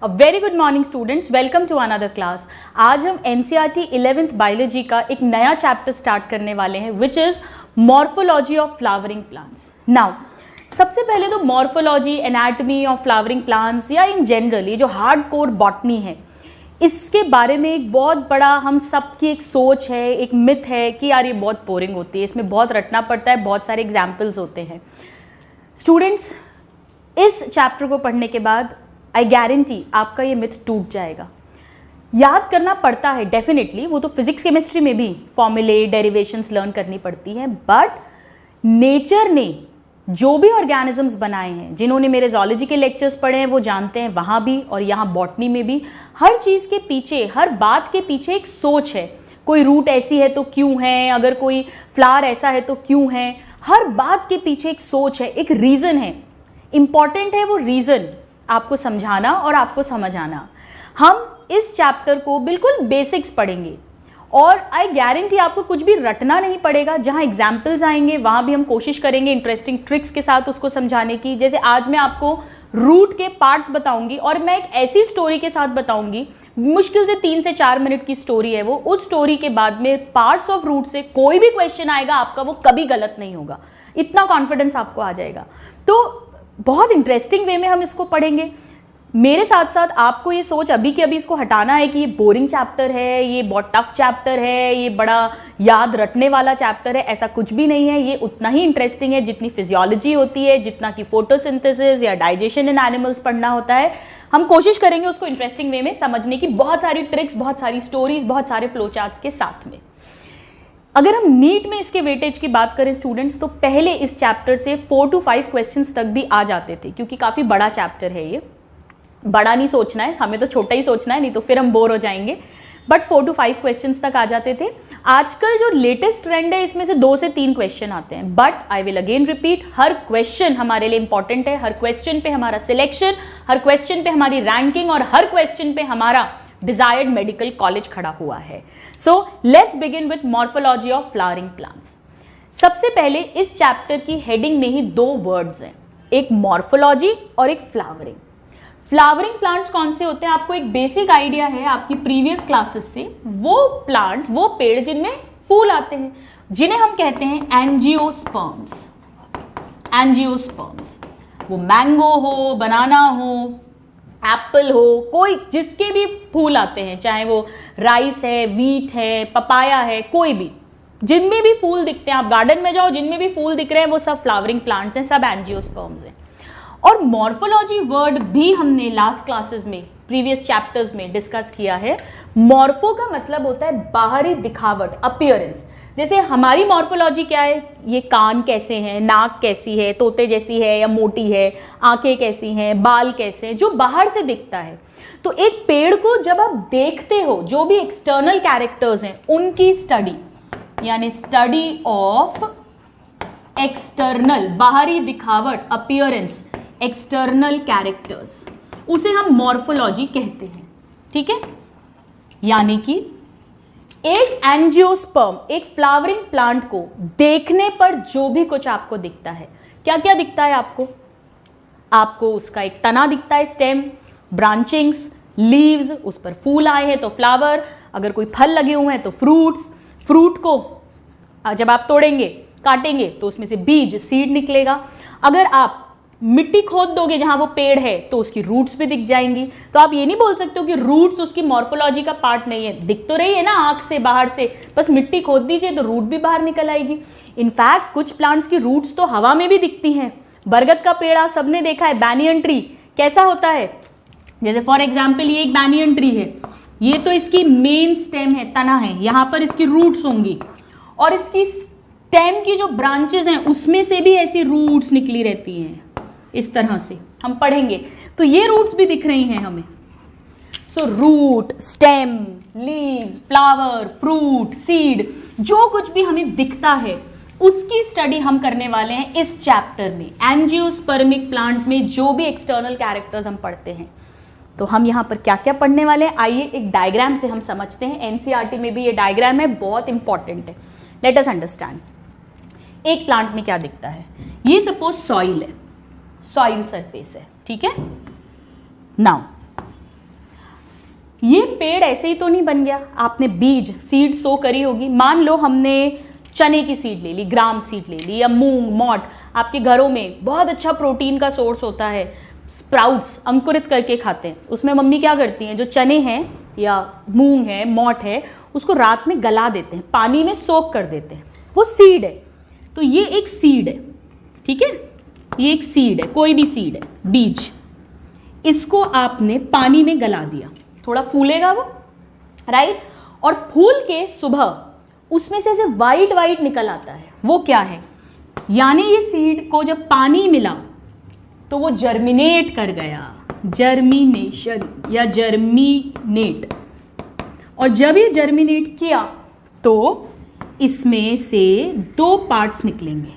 A very good morning students, welcome to another class। आज हम NCERT 11th biology का एक नया चैप्टर स्टार्ट करने वाले हैं which is morphology of flowering plants. Now सबसे पहले तो morphology, anatomy of flowering plants या इन जनरल ये जो हार्ड कोर बॉटनी है इसके बारे में एक बहुत बड़ा हम सबकी एक सोच है, एक मिथ है कि यार ये बहुत बोरिंग होती है, इसमें बहुत रटना पड़ता है, बहुत सारे एग्जाम्पल्स होते हैं। स्टूडेंट्स इस चैप्टर को पढ़ने के बाद आई गारंटी आपका ये मिथ टूट जाएगा। याद करना पड़ता है डेफिनेटली, वो तो फिजिक्स केमिस्ट्री में भी फॉर्मूले डेरिवेशंस लर्न करनी पड़ती हैं, बट नेचर ने जो भी ऑर्गेनिजम्स बनाए हैं, जिन्होंने मेरे जूलॉजी के लेक्चर्स पढ़े हैं वो जानते हैं, वहाँ भी और यहाँ बॉटनी में भी हर चीज़ के पीछे, हर बात के पीछे एक सोच है। कोई रूट ऐसी है तो क्यों है, अगर कोई फ्लावर ऐसा है तो क्यों है, हर बात के पीछे एक सोच है, एक रीज़न है। इम्पॉर्टेंट है वो रीज़न आपको समझाना और आपको समझ आना। हम इस चैप्टर को बिल्कुल बेसिक्स पढ़ेंगे और आई गारंटी आपको कुछ भी रटना नहीं पड़ेगा। जहाँ एग्जाम्पल्स आएंगे वहाँ भी हम कोशिश करेंगे इंटरेस्टिंग ट्रिक्स के साथ उसको समझाने की। जैसे आज मैं आपको रूट के पार्ट्स बताऊंगी और मैं एक ऐसी स्टोरी के साथ बताऊंगी, मुश्किल से 3 से 4 मिनट की स्टोरी है वो। उस स्टोरी के बाद में पार्ट्स ऑफ रूट से कोई भी क्वेश्चन आएगा आपका वो कभी गलत नहीं होगा, इतना कॉन्फिडेंस आपको आ जाएगा। तो बहुत इंटरेस्टिंग वे में हम इसको पढ़ेंगे। मेरे साथ साथ आपको ये सोच अभी के अभी इसको हटाना है कि ये बोरिंग चैप्टर है, ये बहुत टफ चैप्टर है, ये बड़ा याद रटने वाला चैप्टर है। ऐसा कुछ भी नहीं है, ये उतना ही इंटरेस्टिंग है जितनी फिजियोलॉजी होती है, जितना कि फोटोसिंथेसिस या डाइजेशन इन एनिमल्स पढ़ना होता है। हम कोशिश करेंगे उसको इंटरेस्टिंग वे में समझने की, बहुत सारी ट्रिक्स, बहुत सारी स्टोरीज, बहुत सारे फ्लो चार्ट्स के साथ में। अगर हम नीट में इसके वेटेज की बात करें स्टूडेंट्स, तो पहले इस चैप्टर से 4 to 5 क्वेश्चंस तक भी आ जाते थे, क्योंकि काफ़ी बड़ा चैप्टर है ये। बड़ा नहीं सोचना है, हमें तो छोटा ही सोचना है, नहीं तो फिर हम बोर हो जाएंगे। बट 4 to 5 क्वेश्चंस तक आ जाते थे। आजकल जो लेटेस्ट ट्रेंड है इसमें से 2 से 3 क्वेश्चन आते हैं, but I will again repeat, her question हमारे लिए इंपॉर्टेंट है। हर क्वेश्चन पे हमारा सिलेक्शन, हर क्वेश्चन पे हमारी रैंकिंग और हर क्वेश्चन पे हमारा डिजायर्ड मेडिकल कॉलेज खड़ा हुआ है। So let's begin with morphology of flowering plants. सबसे पहले इस चैप्टर की हेडिंग में ही 2 वर्ड्स हैं, एक मॉर्फोलॉजी और एक फ्लावरिंग। फ्लावरिंग प्लांट्स कौन से होते हैं आपको एक बेसिक आइडिया है आपकी प्रीवियस क्लासेस से। वो प्लांट्स, वो पेड़ जिनमें फूल आते हैं, जिन्हें हम कहते हैं एंजियोस्पर्म्स। एंजियोस्पर्म्स, वो मैंगो हो, बनाना हो, एप्पल हो, कोई जिसके भी फूल आते हैं, चाहे वो राइस है, वीट है, पपाया है, कोई भी, जिनमें भी फूल दिखते हैं, आप गार्डन में जाओ, जिनमें भी फूल दिख रहे हैं वो सब फ्लावरिंग प्लांट्स हैं, सब एंजियोस्पर्म्स हैं। और मॉर्फोलॉजी वर्ड भी हमने लास्ट क्लासेस में, प्रीवियस चैप्टर्स में डिस्कस किया है। मॉर्फो का मतलब होता है बाहरी दिखावट, अपीयरेंस। जैसे हमारी मॉर्फोलॉजी क्या है, ये कान कैसे हैं, नाक कैसी है, तोते जैसी है या मोटी है, आंखें कैसी हैं, बाल कैसे हैं, जो बाहर से दिखता है। तो एक पेड़ को जब आप देखते हो, जो भी एक्सटर्नल कैरेक्टर्स हैं उनकी स्टडी, यानी स्टडी ऑफ एक्सटर्नल, बाहरी दिखावट, अपीयरेंस, एक्सटर्नल कैरेक्टर्स, उसे हम मॉर्फोलॉजी कहते हैं। ठीक है, यानी कि एक एंजियोस्पर्म, एक फ्लावरिंग प्लांट को देखने पर जो भी कुछ आपको दिखता है, क्या क्या दिखता है आपको? आपको उसका एक तना दिखता है, स्टेम, ब्रांचिंग्स, लीव्स, उस पर फूल आए हैं तो फ्लावर, अगर कोई फल लगे हुए हैं तो फ्रूट्स। फ्रूट को जब आप तोड़ेंगे, काटेंगे तो उसमें से बीज, सीड निकलेगा। अगर आप मिट्टी खोद दोगे जहां वो पेड़ है तो उसकी रूट्स भी दिख जाएंगी। तो आप ये नहीं बोल सकते हो कि रूट्स उसकी मॉर्फोलॉजी का पार्ट नहीं है, दिख तो रही है ना आंख से बाहर से, बस मिट्टी खोद दीजिए तो रूट भी बाहर निकल आएगी। इनफैक्ट कुछ प्लांट्स की रूट्स तो हवा में भी दिखती हैं। बरगद का पेड़ आप सबने देखा है, बैनियन ट्री कैसा होता है, जैसे फॉर एग्जाम्पल ये एक बैनियन ट्री है, ये तो इसकी मेन स्टेम है, तना है, यहाँ पर इसकी रूट्स होंगी और इसकी स्टेम की जो ब्रांचेस हैं उसमें से भी ऐसी रूट्स निकली रहती हैं, इस तरह से हम पढ़ेंगे। तो ये रूट्स भी दिख रही हैं हमें। So root, stem, leaves, flower, fruit, seed, जो कुछ भी हमें दिखता है उसकी स्टडी हम करने वाले हैं इस चैप्टर में। एंजियोस्पर्मिक प्लांट में जो भी एक्सटर्नल कैरेक्टर्स हम पढ़ते हैं, तो हम यहाँ पर क्या क्या पढ़ने वाले हैं, आइए एक डायग्राम से हम समझते हैं। एनसीईआरटी में भी ये डायग्राम है, बहुत इंपॉर्टेंट है। Let us understand. एक प्लांट में क्या दिखता है, ये सपोज सॉइल है, सॉइल सरफेस है, ठीक है। नाउ ये पेड़ ऐसे ही तो नहीं बन गया, आपने बीज सीड सो करी होगी। मान लो हमने चने की सीड ले ली, ग्राम सीड ले ली, या मूंग मोट, आपके घरों में बहुत अच्छा प्रोटीन का सोर्स होता है, स्प्राउट्स अंकुरित करके खाते हैं। उसमें मम्मी क्या करती हैं, जो चने हैं या मूंग है मोट है, उसको रात में गला देते हैं, पानी में सोक कर देते हैं, वो सीड है। तो ये एक सीड है, ठीक है, ये एक सीड है, कोई भी सीड है, बीज। इसको आपने पानी में गला दिया, थोड़ा फूलेगा वो, राइट, और फूल के सुबह उसमें से ऐसे वाइट वाइट निकल आता है, वो क्या है, यानी ये सीड को जब पानी मिला तो वो जर्मिनेट कर गया, जर्मिनेशन या जर्मिनेट। और जब ये जर्मिनेट किया तो इसमें से 2 पार्ट्स निकलेंगे,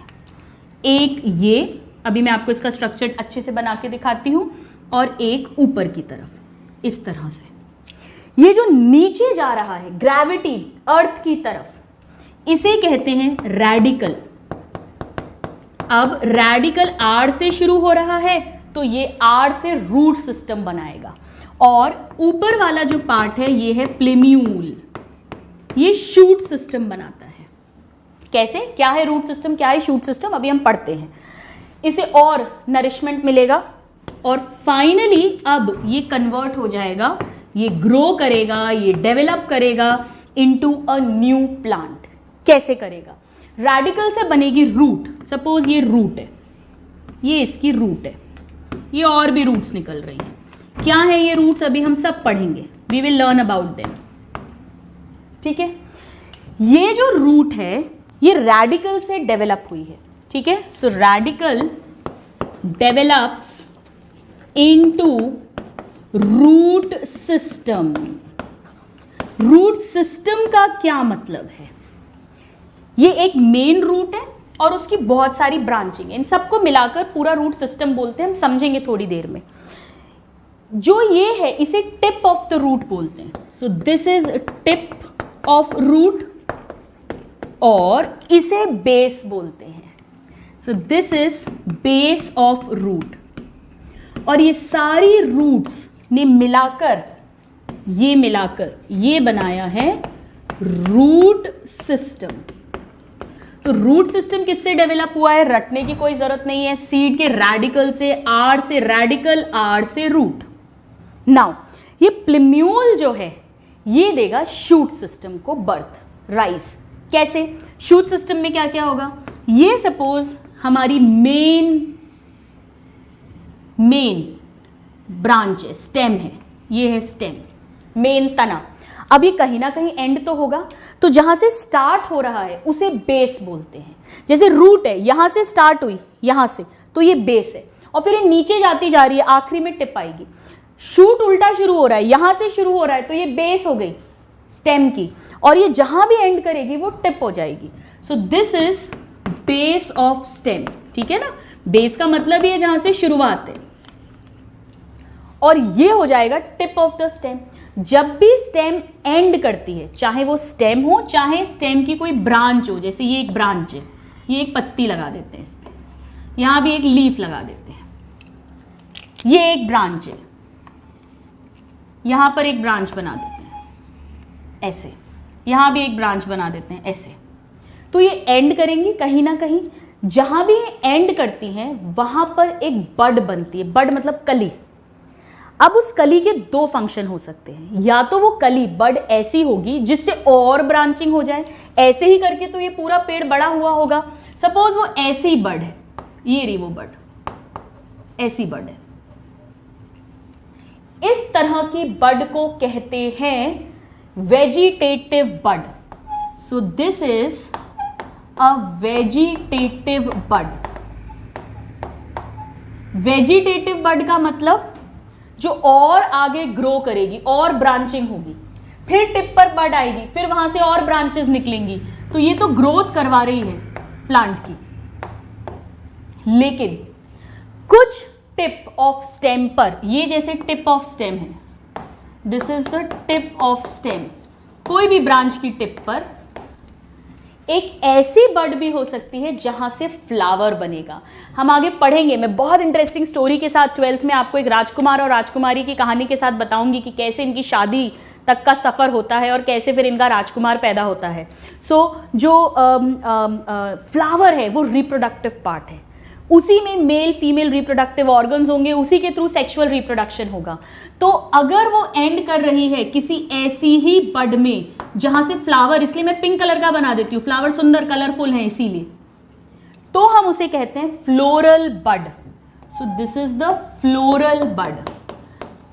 एक ये, अभी मैं आपको इसका स्ट्रक्चर अच्छे से बना के दिखाती हूं, और एक ऊपर की तरफ इस तरह से। ये जो नीचे जा रहा है ग्रेविटी अर्थ की तरफ, इसे कहते हैं रेडिकल। अब रेडिकल आर से शुरू हो रहा है तो ये आर से रूट सिस्टम बनाएगा, और ऊपर वाला जो पार्ट है ये है प्लेम्यूल, ये शूट सिस्टम बनाता है। कैसे, क्या है रूट सिस्टम, क्या है शूट सिस्टम, अभी हम पढ़ते हैं। इसे और नरिशमेंट मिलेगा और फाइनली अब ये कन्वर्ट हो जाएगा, ये ग्रो करेगा, ये डेवलप करेगा इनटू अ न्यू प्लांट। कैसे करेगा, रेडिकल से बनेगी रूट। सपोज ये रूट है, ये इसकी रूट है, ये और भी रूट्स निकल रही हैं। क्या है ये रूट्स, अभी हम सब पढ़ेंगे, we will learn about them, ठीक है। ये जो रूट है ये रेडिकल से डेवलप हुई है, ठीक है। So radical develops into root system. Root system का क्या मतलब है, ये एक मेन रूट है और उसकी बहुत सारी ब्रांचिंग है, इन सबको मिलाकर पूरा रूट सिस्टम बोलते हैं, हम समझेंगे थोड़ी देर में। जो ये है इसे टिप ऑफ द रूट बोलते हैं। So this is tip of root, और इसे बेस बोलते हैं। So this is base of root. और ये सारी रूट्स ने मिलाकर ये बनाया है रूट सिस्टम। तो रूट सिस्टम किससे डेवलप हुआ है, रटने की कोई जरूरत नहीं है, सीड के रेडिकल से, आर से रेडिकल, आर से रूट। नाउ ये प्लेम्यूल जो है ये देगा शूट सिस्टम को बर्थ, राइज। कैसे, शूट सिस्टम में क्या क्या होगा, ये सपोज हमारी मेन ब्रांच है, स्टेम है, ये है स्टेम, मेन तना। अब ये कहीं ना कहीं एंड तो होगा, तो जहां से स्टार्ट हो रहा है उसे बेस बोलते हैं। जैसे रूट है, यहां से स्टार्ट हुई, यहां से, तो ये बेस है, और फिर ये नीचे जाती जा रही है, आखिरी में टिप आएगी। शूट उल्टा शुरू हो रहा है, यहां से शुरू हो रहा है, तो ये बेस हो गई स्टेम की, और ये जहां भी एंड करेगी वो टिप हो जाएगी। सो this is base of stem, ठीक है ना। बेस का मतलब ये जहां से शुरुआत है, और ये हो जाएगा टिप ऑफ द स्टेम। जब भी स्टेम एंड करती है, चाहे वो स्टेम हो चाहे स्टेम की कोई ब्रांच हो, जैसे ये एक ब्रांच है, ये एक पत्ती लगा देते हैं इस पे, यहां भी एक लीफ लगा देते हैं, ये एक ब्रांच है, यहां पर एक ब्रांच बना देते हैं ऐसे, यहां भी एक ब्रांच बना देते हैं ऐसे। तो ये एंड करेंगी कहीं ना कहीं, जहां भी एंड करती हैं वहां पर एक बड बनती है, बड मतलब कली। अब उस कली के 2 फंक्शन हो सकते हैं, या तो वो कली बड ऐसी होगी जिससे और ब्रांचिंग हो जाए, ऐसे ही करके तो ये पूरा पेड़ बड़ा हुआ होगा। सपोज वो ऐसी बड है, ये रही वो बड, ऐसी बड है, इस तरह की बड को कहते हैं vegetative bud. So this is a vegetative bud. Vegetative bud का मतलब जो और आगे ग्रो करेगी, और ब्रांचिंग होगी, फिर टिप पर बड आएगी, फिर वहां से और ब्रांचेस निकलेंगी, तो ये तो ग्रोथ करवा रही है प्लांट की। लेकिन कुछ टिप ऑफ स्टेम पर, ये जैसे टिप ऑफ स्टेम है, this is the tip of stem, कोई भी ब्रांच की टिप पर एक ऐसी बड भी हो सकती है जहां से फ्लावर बनेगा। हम आगे पढ़ेंगे, मैं बहुत इंटरेस्टिंग स्टोरी के साथ 12th में आपको एक राजकुमार और राजकुमारी की कहानी के साथ बताऊंगी कि कैसे इनकी शादी तक का सफ़र होता है और कैसे फिर इनका राजकुमार पैदा होता है। सो जो फ्लावर है वो रिप्रोडक्टिव पार्ट है, उसी में मेल फीमेल रिप्रोडक्टिव ऑर्गन्स होंगे, उसी के थ्रू सेक्सुअल रिप्रोडक्शन होगा। तो अगर वो एंड कर रही है किसी ऐसी ही बड में जहां से फ्लावर, इसलिए मैं पिंक कलर का बना देती हूँ, फ्लावर सुंदर कलरफुल है इसीलिए, तो हम उसे कहते हैं floral bud. So this is the floral bud.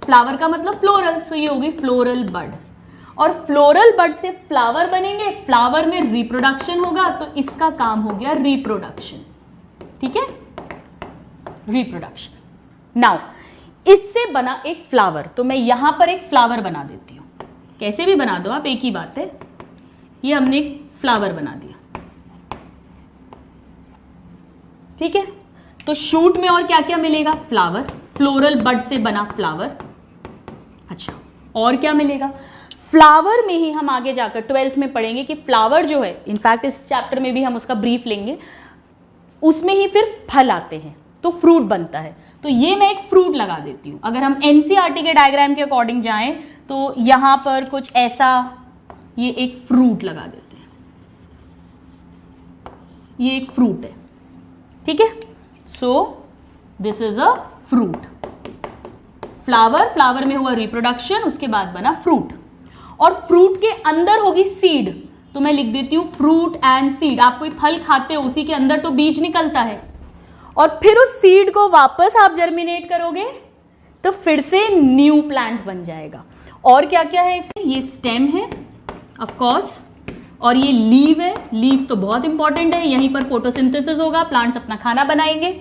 Flower का मतलब फ्लोरल, सो ये होगी फ्लोरल बड। और फ्लोरल बड से फ्लावर बनेंगे, फ्लावर में रिप्रोडक्शन होगा, तो इसका काम हो गया रिप्रोडक्शन। ठीक है, रिप्रोडक्शन। नाउ इससे बना एक फ्लावर, तो मैं यहां पर एक फ्लावर बना देती हूं, कैसे भी बना दो आप, एक ही बात है। ये हमने एक फ्लावर बना दिया। ठीक है, तो शूट में और क्या क्या मिलेगा? फ्लावर, फ्लोरल बड से बना फ्लावर। अच्छा, और क्या मिलेगा? फ्लावर में ही हम आगे जाकर 12th में पढ़ेंगे कि फ्लावर जो है, इनफैक्ट इस चैप्टर में भी हम उसका ब्रीफ लेंगे, उसमें ही फिर फल आते हैं, तो फ्रूट बनता है। तो ये मैं एक फ्रूट लगा देती हूं। अगर हम एनसीईआरटी के डायग्राम के अकॉर्डिंग जाएं तो यहां पर कुछ ऐसा, ये एक फ्रूट लगा देते हैं, ये एक फ्रूट है। ठीक है, सो this is a fruit. Flower, flower में हुआ रिप्रोडक्शन, उसके बाद बना फ्रूट, और फ्रूट के अंदर होगी सीड, तो मैं लिख देती हूं फ्रूट एंड सीड। आप कोई फल खाते हो, उसी के अंदर तो बीज निकलता है, और फिर उस सीड को वापस आप जर्मिनेट करोगे तो फिर से न्यू प्लांट बन जाएगा। और क्या क्या है इसमें? ये स्टेम है ऑफ कोर्स, और ये लीव है। लीव तो बहुत इंपॉर्टेंट है, यहीं पर फोटोसिंथेसिस होगा, प्लांट्स अपना खाना बनाएंगे।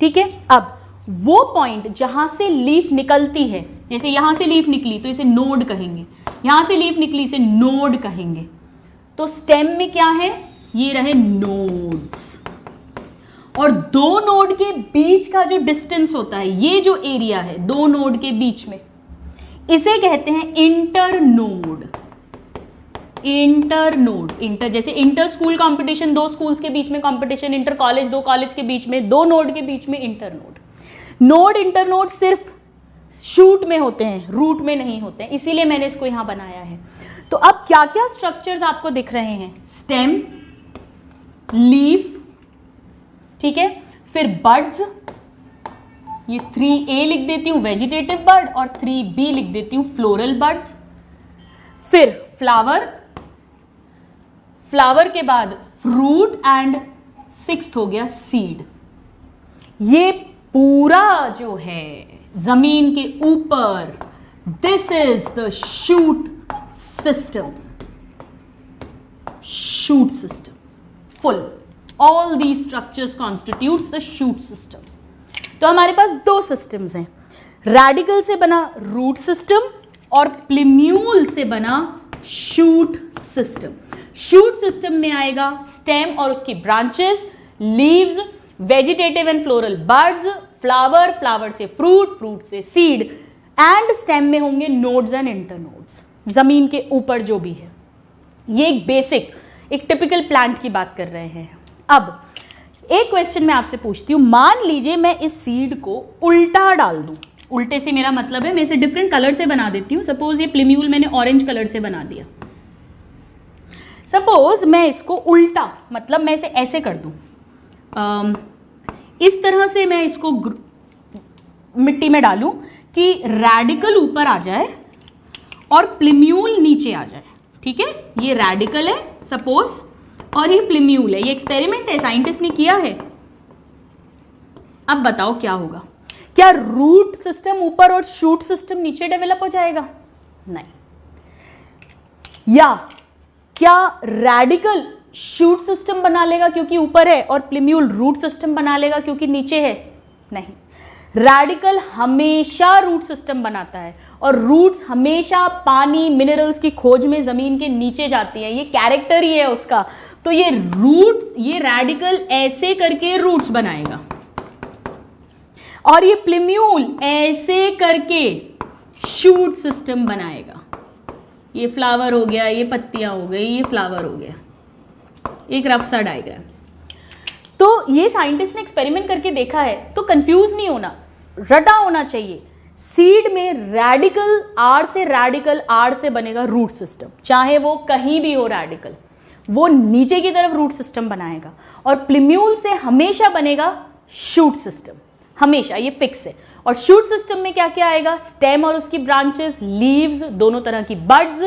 ठीक है, अब वो पॉइंट जहां से लीफ निकलती है, जैसे यहां से लीफ निकली तो इसे नोड कहेंगे, यहां से लीफ निकली इसे नोड कहेंगे। तो स्टेम में क्या है? ये रहे नोड्स, और दो नोड के बीच का जो डिस्टेंस होता है, ये जो एरिया है दो नोड के बीच में, इसे कहते हैं इंटरनोड। इंटरनोड, इंटर जैसे इंटर स्कूल कंपटीशन, दो स्कूल्स के बीच में कंपटीशन, इंटर कॉलेज, दो कॉलेज के बीच में, दो नोड के बीच में इंटरनोड। नोड इंटरनोड सिर्फ शूट में होते हैं, रूट में नहीं होते हैं, इसीलिए मैंने इसको यहां बनाया है। तो अब क्या क्या स्ट्रक्चर्स आपको दिख रहे हैं? स्टेम, लीफ, ठीक है, फिर बड्स, ये 3A लिख देती हूं वेजिटेटिव बड, और 3B लिख देती हूं फ्लोरल बड्स। फिर फ्लावर, फ्लावर के बाद फ्रूट, एंड 6th हो गया सीड। ये पूरा जो है जमीन के ऊपर, this is the shoot system. Shoot system full, all these structures constitutes the shoot system. तो हमारे पास दो सिस्टम्स हैं, रेडिकल से बना रूट सिस्टम और प्लिम्यूल से बना शूट सिस्टम। शूट सिस्टम में आएगा स्टेम और उसकी branches, leaves, vegetative and floral buds, flower, flower से फ्रूट, फ्रूट से सीड, एंड स्टेम में होंगे नोड्स एंड इंटरनोड्स, जमीन के ऊपर जो भी है। ये एक बेसिक, एक टिपिकल प्लांट की बात कर रहे हैं। अब एक क्वेश्चन मैं आपसे पूछती हूं, मान लीजिए मैं इस सीड को उल्टा डाल दूं। उल्टे से मेरा मतलब है मैं इसे डिफरेंट कलर से बना देती हूं। सपोज ये प्लिम्यूल मैंने ऑरेंज कलर से बना दिया। सपोज मैं इसको उल्टा, मतलब मैं इसे ऐसे कर दूं, इस तरह से मैं इसको मिट्टी में डालूं कि रेडिकल ऊपर आ जाए और प्लिम्यूल नीचे आ जाए। ठीक है, ये रेडिकल है सपोज, और ये प्लिम्यूल है। ये एक्सपेरिमेंट है, साइंटिस्ट ने किया है। अब बताओ क्या होगा? क्या रूट सिस्टम ऊपर और शूट सिस्टम नीचे डेवलप हो जाएगा? नहीं। या क्या रेडिकल शूट सिस्टम बना लेगा क्योंकि ऊपर है, और प्लिम्यूल रूट सिस्टम बना लेगा क्योंकि नीचे है? नहीं। रेडिकल हमेशा रूट सिस्टम बनाता है, और रूट्स हमेशा पानी, मिनरल्स की खोज में जमीन के नीचे जाती है। ये कैरेक्टर ही है उसका। तो ये रूट, ये रेडिकल ऐसे करके रूट्स बनाएगा, और ये प्लिम्यूल ऐसे करके शूट सिस्टम बनाएगा। ये फ्लावर हो गया, ये पत्तियां हो गई, ये फ्लावर हो गया। एक रफ सा डायग्राम। तो ये साइंटिस्ट ने एक्सपेरिमेंट करके देखा है, तो कंफ्यूज नहीं होना, रटा होना चाहिए। सीड में रेडिकल आर से बनेगा रूट सिस्टम, चाहे वो कहीं भी हो रेडिकल, वो नीचे की तरफ रूट सिस्टम बनाएगा। और प्लिम्यूल से हमेशा बनेगा शूट सिस्टम, हमेशा, ये फिक्स है। और शूट सिस्टम में क्या क्या आएगा? स्टेम और उसकी ब्रांचेस, लीव्स, दोनों तरह की buds,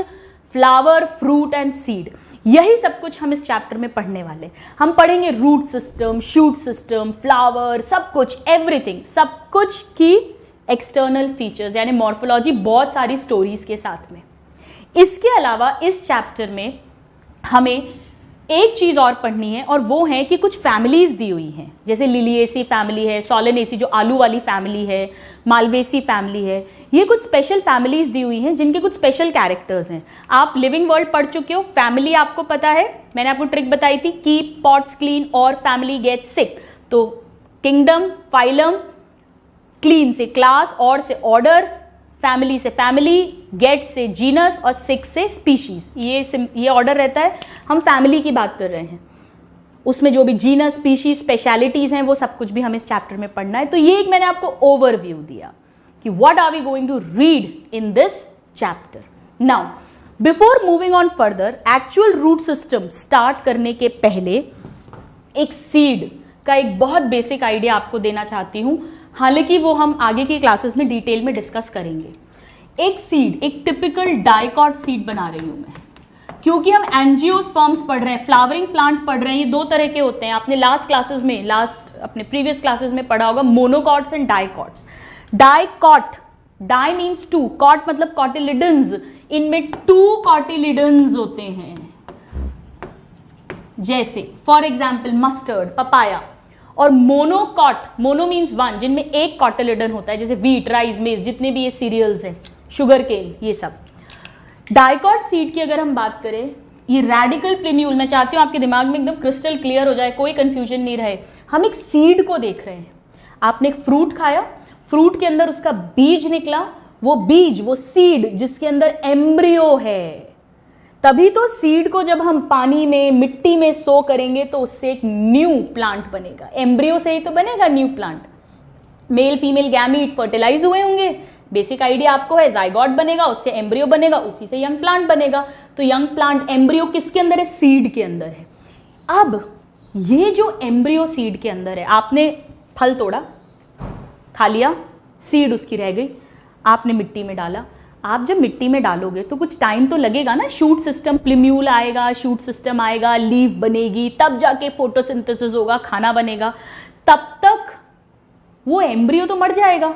flower, fruit and seed. यही सब कुछ हम इस चैप्टर में पढ़ने वाले। हम पढ़ेंगे root system, shoot system, flower, सब कुछ, एवरीथिंग, सब कुछ की एक्सटर्नल फीचर्स यानी मॉर्फोलॉजी, बहुत सारी स्टोरीज के साथ में। इसके अलावा इस चैप्टर में हमें एक चीज और पढ़नी है, और वो है कि कुछ फैमिलीज दी हुई हैं, जैसे लिलिएसी फैमिली है, सोलेनेसी जो आलू वाली फैमिली है, मालवेसी फैमिली है। ये कुछ स्पेशल फैमिलीज दी हुई हैं जिनके कुछ स्पेशल कैरेक्टर्स हैं। आप लिविंग वर्ल्ड पढ़ चुके हो, फैमिली आपको पता है, मैंने आपको ट्रिक बताई थी, कीप पॉट्स क्लीन और फैमिली गेट सिक। तो किंगडम, फाइलम, क्लीन से क्लास, और से ऑर्डर, फैमिली से फैमिली, गेट से जीनस और सिक से स्पीशीज। ये ऑर्डर रहता है। हम फैमिली की बात कर रहे हैं, उसमें जो भी जीनस, स्पीशीज, स्पेशलिटीज हैं, वो सब कुछ भी हमें इस चैप्टर में पढ़ना है। तो ये एक मैंने आपको ओवरव्यू दिया कि what are we going to read in this chapter. Now before moving on further, actual root system start करने के पहले एक सीड का एक बहुत बेसिक आइडिया आपको देना चाहती हूं, हालांकि वो हम आगे की क्लासेस में डिटेल में डिस्कस करेंगे। एक सीड, एक टिपिकल डाइकॉट सीड बना रही हूं मैं, क्योंकि हम एंजियोस्पर्म्स पढ़ रहे हैं, फ्लावरिंग प्लांट पढ़ रहे हैं। ये दो तरह के होते हैं, आपने अपने प्रीवियस क्लासेस में पढ़ा होगा, monocots and dicots. Dicot, di means two, cot मतलब कॉटिलिडन्स, इनमें 2 कॉटिलिडन्स होते हैं, जैसे फॉर एग्जाम्पल मस्टर्ड, पपाया। और मोनोकॉट, मोनो मीन्स 1, जिनमें एक कॉटिलिडन होता है, जैसे व्हीट, राइस, मेज, जितने भी ये सीरियल्स हैं, शुगर केन, ये सब। डाइकॉट सीड की अगर हम बात करें, ये रेडिकल प्लिम्यूल, मैं चाहती हूं आपके दिमाग में एकदम क्रिस्टल क्लियर हो जाए, कोई कंफ्यूजन नहीं रहे। हम एक सीड को देख रहे हैं। आपने एक फ्रूट खाया, फ्रूट के अंदर उसका बीज निकला, वो बीज, वो सीड जिसके अंदर एम्ब्रियो है, तभी तो सीड को जब हम पानी में, मिट्टी में सो करेंगे तो उससे एक न्यू प्लांट बनेगा। एम्ब्रियो से ही तो बनेगा new plant. Male female gamete fertilize हुए होंगे, बेसिक आइडिया आपको है, जाइगोट बनेगा, उससे एम्ब्रियो बनेगा, उसी से यंग प्लांट बनेगा। तो यंग प्लांट, एम्ब्रियो किसके अंदर है? सीड के अंदर है। अब ये जो एम्ब्रियो सीड के अंदर है, आपने फल तोड़ा, खा लिया, सीड उसकी रह गई, आपने मिट्टी में डाला। आप जब मिट्टी में डालोगे तो कुछ टाइम तो लगेगा ना, शूट सिस्टम, प्लिम्यूल आएगा, शूट सिस्टम आएगा, लीफ बनेगी, तब जाके फोटोसिंथेसिस होगा, खाना बनेगा। तब तक वो एम्ब्रियो तो मर जाएगा,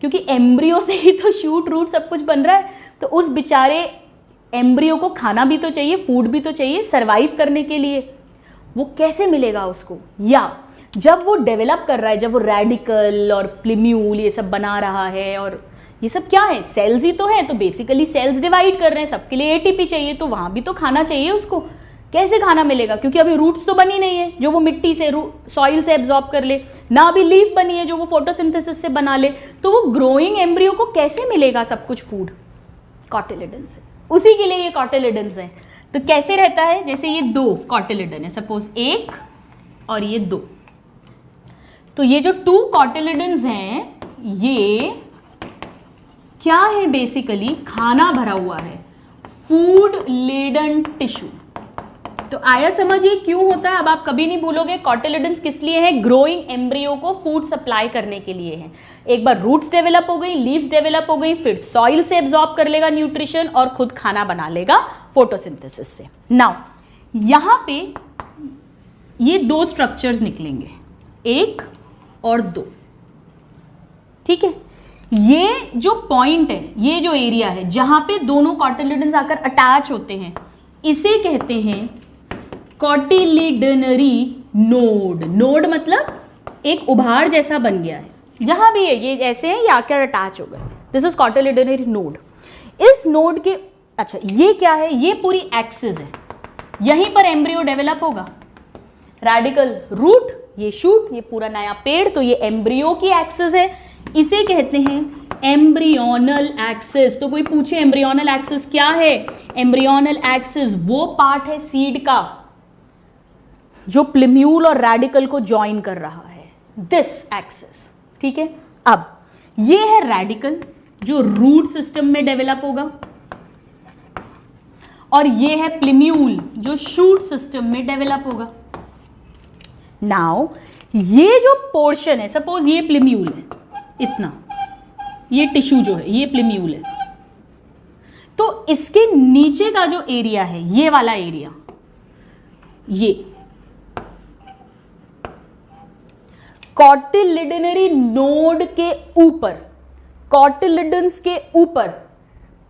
क्योंकि एम्ब्रियो से ही तो शूट, रूट सब कुछ बन रहा है। तो उस बेचारे एम्ब्रियो को खाना भी तो चाहिए, फूड भी तो चाहिए सर्वाइव करने के लिए। वो कैसे मिलेगा उसको? या जब वो डेवलप कर रहा है, जब वो रेडिकल और प्लिम्यूल ये सब बना रहा है, और ये सब क्या है? सेल्स ही तो है। तो बेसिकली सेल्स डिवाइड कर रहे हैं, सबके लिए एटीपी चाहिए, तो वहां भी तो खाना चाहिए उसको। कैसे खाना मिलेगा? क्योंकि अभी रूट्स तो बनी नहीं है जो वो मिट्टी से, सॉइल से एब्जॉर्ब कर ले, ना अभी लीफ बनी है जो वो फोटोसिंथेसिस से बना ले। तो वो ग्रोइंग एम्ब्रियो को कैसे मिलेगा सब कुछ फूड? कॉटिलिडन से। उसी के लिए ये कॉटिलिडन्स हैं। तो कैसे रहता है? जैसे ये 2 कॉटिलिडन है, सपोज 1 और ये 2। तो ये जो 2 कॉटिलिडन्स हैं, ये क्या है? बेसिकली खाना भरा हुआ है, फूड लेडन टिश्यू। तो आया समझ ये क्यों होता है? अब आप कभी नहीं भूलोगे कॉटिलिडन्स किस लिए है? ग्रोइंग एम्ब्रियो को फूड सप्लाई करने के लिए है। एक बार रूट्स डेवलप हो गई, लीव्स डेवलप हो गई, फिर सॉइल से एब्जॉर्ब कर लेगा न्यूट्रिशन और खुद खाना बना लेगा फोटोसिंथेसिस से। नाउ यहां पे ये 2 स्ट्रक्चर्स निकलेंगे, 1 और 2, ठीक है। ये जो पॉइंट है, ये जो एरिया है जहां पे दोनों कॉटिलिडन्स आकर अटैच होते हैं, इसे कहते हैं कॉटिलिडनरी नोड। नोड मतलब एक उभार जैसा बन गया है, जहां भी है ये ऐसे हैं, ये आकर अटैच हो गए। This is cotyledonary node. इस नोड के, अच्छा ये क्या है? ये पूरी एक्सिस है, यहीं पर एम्ब्रियो डेवलप होगा। रेडिकल, रूट, ये शूट, ये पूरा नया पेड़, तो ये एम्ब्रियो की एक्सिस है। इसे कहते हैं एम्ब्रियोनल एक्सिस। तो कोई पूछे एम्ब्रियोनल एक्सिस क्या है? एम्ब्रियोनल एक्सिस वो पार्ट है सीड का जो प्लिम्यूल और रेडिकल को ज्वाइन कर रहा है, दिस एक्सिस, ठीक है। अब ये है रेडिकल जो रूट सिस्टम में डेवलप होगा, और ये है प्लिम्यूल जो शूट सिस्टम में डेवलप होगा। नाउ ये जो पोर्शन है, सपोज ये प्लिम्यूल है, इतना ये टिश्यू जो है ये प्लिम्यूल है, तो इसके नीचे का जो एरिया है, ये वाला एरिया, ये कॉटिलिडनरी नोड के ऊपर, कॉटिलिडन्स के ऊपर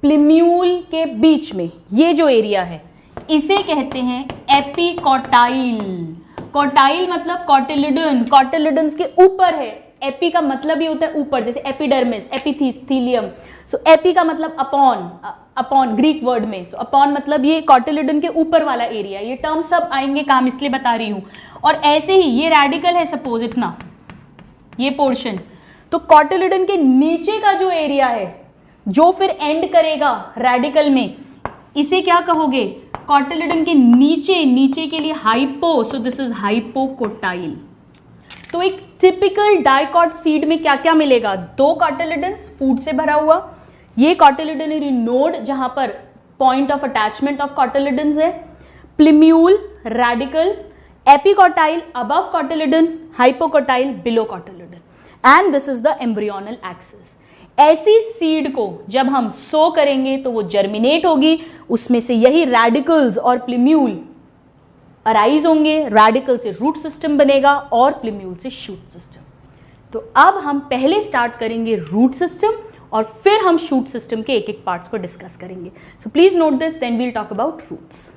प्लिम्यूल के बीच में ये जो एरिया है, इसे कहते हैं एपिकॉटाइल। कॉटाइल मतलब कॉटिलिडन, कॉटिलिडन्स के ऊपर है। एपी का मतलब ही होता है ऊपर, जैसे एपिडर्मिस, एपिथीलियम। सो एपी का मतलब अपॉन, अपॉन ग्रीक वर्ड में, सो अपॉन मतलब ये कॉटिलिडन के ऊपर वाला एरिया। ये टर्म सब आएंगे काम, इसलिए बता रही हूं। और ऐसे ही ये रेडिकल है, सपोज इतना ये पोर्शन, तो कॉटिलिडन के नीचे का जो एरिया है जो फिर एंड करेगा रेडिकल में, इसे क्या कहोगे? कॉटिलिडन के नीचे, नीचे के लिए hypo, so this is hypocotyl. तो एक टिपिकल डाइकॉट सीड में क्या क्या मिलेगा? दो कॉटिलिडन्स, फूड से भरा हुआ, ये कॉटिलिडनरी नोड जहां पर point of attachment of cotyledons है, plumule, radicle, epicotyl above cotyledon, hypocotyl below cotyledon, and this is the embryonal axis. ऐसी सीड को जब हम सो करेंगे तो वो जर्मिनेट होगी, उसमें से यही रेडिकल्स और प्लिम्यूल अराइज होंगे, रेडिकल से रूट सिस्टम बनेगा और प्लिम्यूल से शूट सिस्टम। तो अब हम पहले स्टार्ट करेंगे रूट सिस्टम और फिर हम शूट सिस्टम के एक एक पार्ट्स को डिस्कस करेंगे। So please note this, then we'll talk about roots.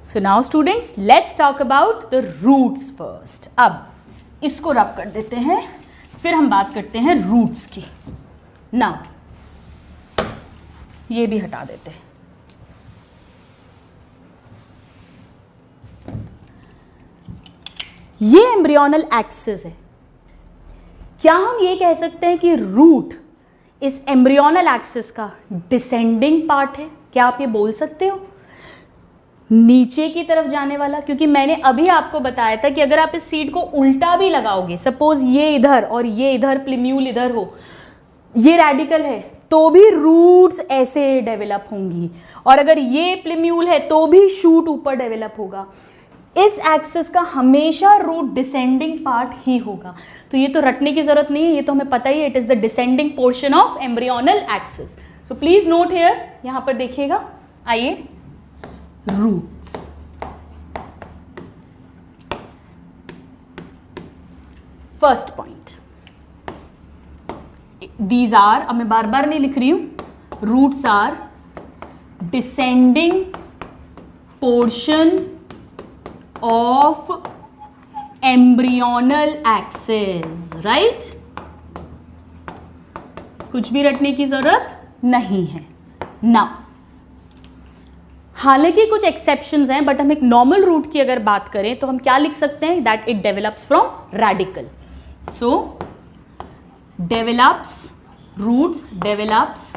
So now students, let's talk about the roots first. अब इसको रब कर देते हैं, फिर हम बात करते हैं रूट्स की। नाउ ये भी हटा देते हैं। ये एम्ब्रियोनल एक्सिस है। क्या हम ये कह सकते हैं कि रूट इस एम्ब्रियोनल एक्सिस का डिसेंडिंग पार्ट है? क्या आप ये बोल सकते हो? नीचे की तरफ जाने वाला, क्योंकि मैंने अभी आपको बताया था कि अगर आप इस सीड को उल्टा भी लगाओगे, सपोज ये इधर और ये इधर, प्लिम्यूल इधर हो, ये रेडिकल है, तो भी रूट्स ऐसे डेवलप होंगी, और अगर ये प्लिम्यूल है तो भी शूट ऊपर डेवलप होगा। इस एक्सिस का हमेशा रूट डिसेंडिंग पार्ट ही होगा। तो ये तो रटने की जरूरत नहीं है, ये तो हमें पता ही है, it is the descending portion of embryonal axis. So please note here, यहां पर देखिएगा, आइए, roots. First point, these are, अब मैं बार बार नहीं लिख रही हूं, roots are descending portion of embryonal axis, right? कुछ भी रटने की जरूरत नहीं है। Now, हालांकि कुछ एक्सेप्शंस हैं, बट हम एक नॉर्मल रूट की अगर बात करें तो हम क्या लिख सकते हैं? That it develops from radicle. So develops, roots develops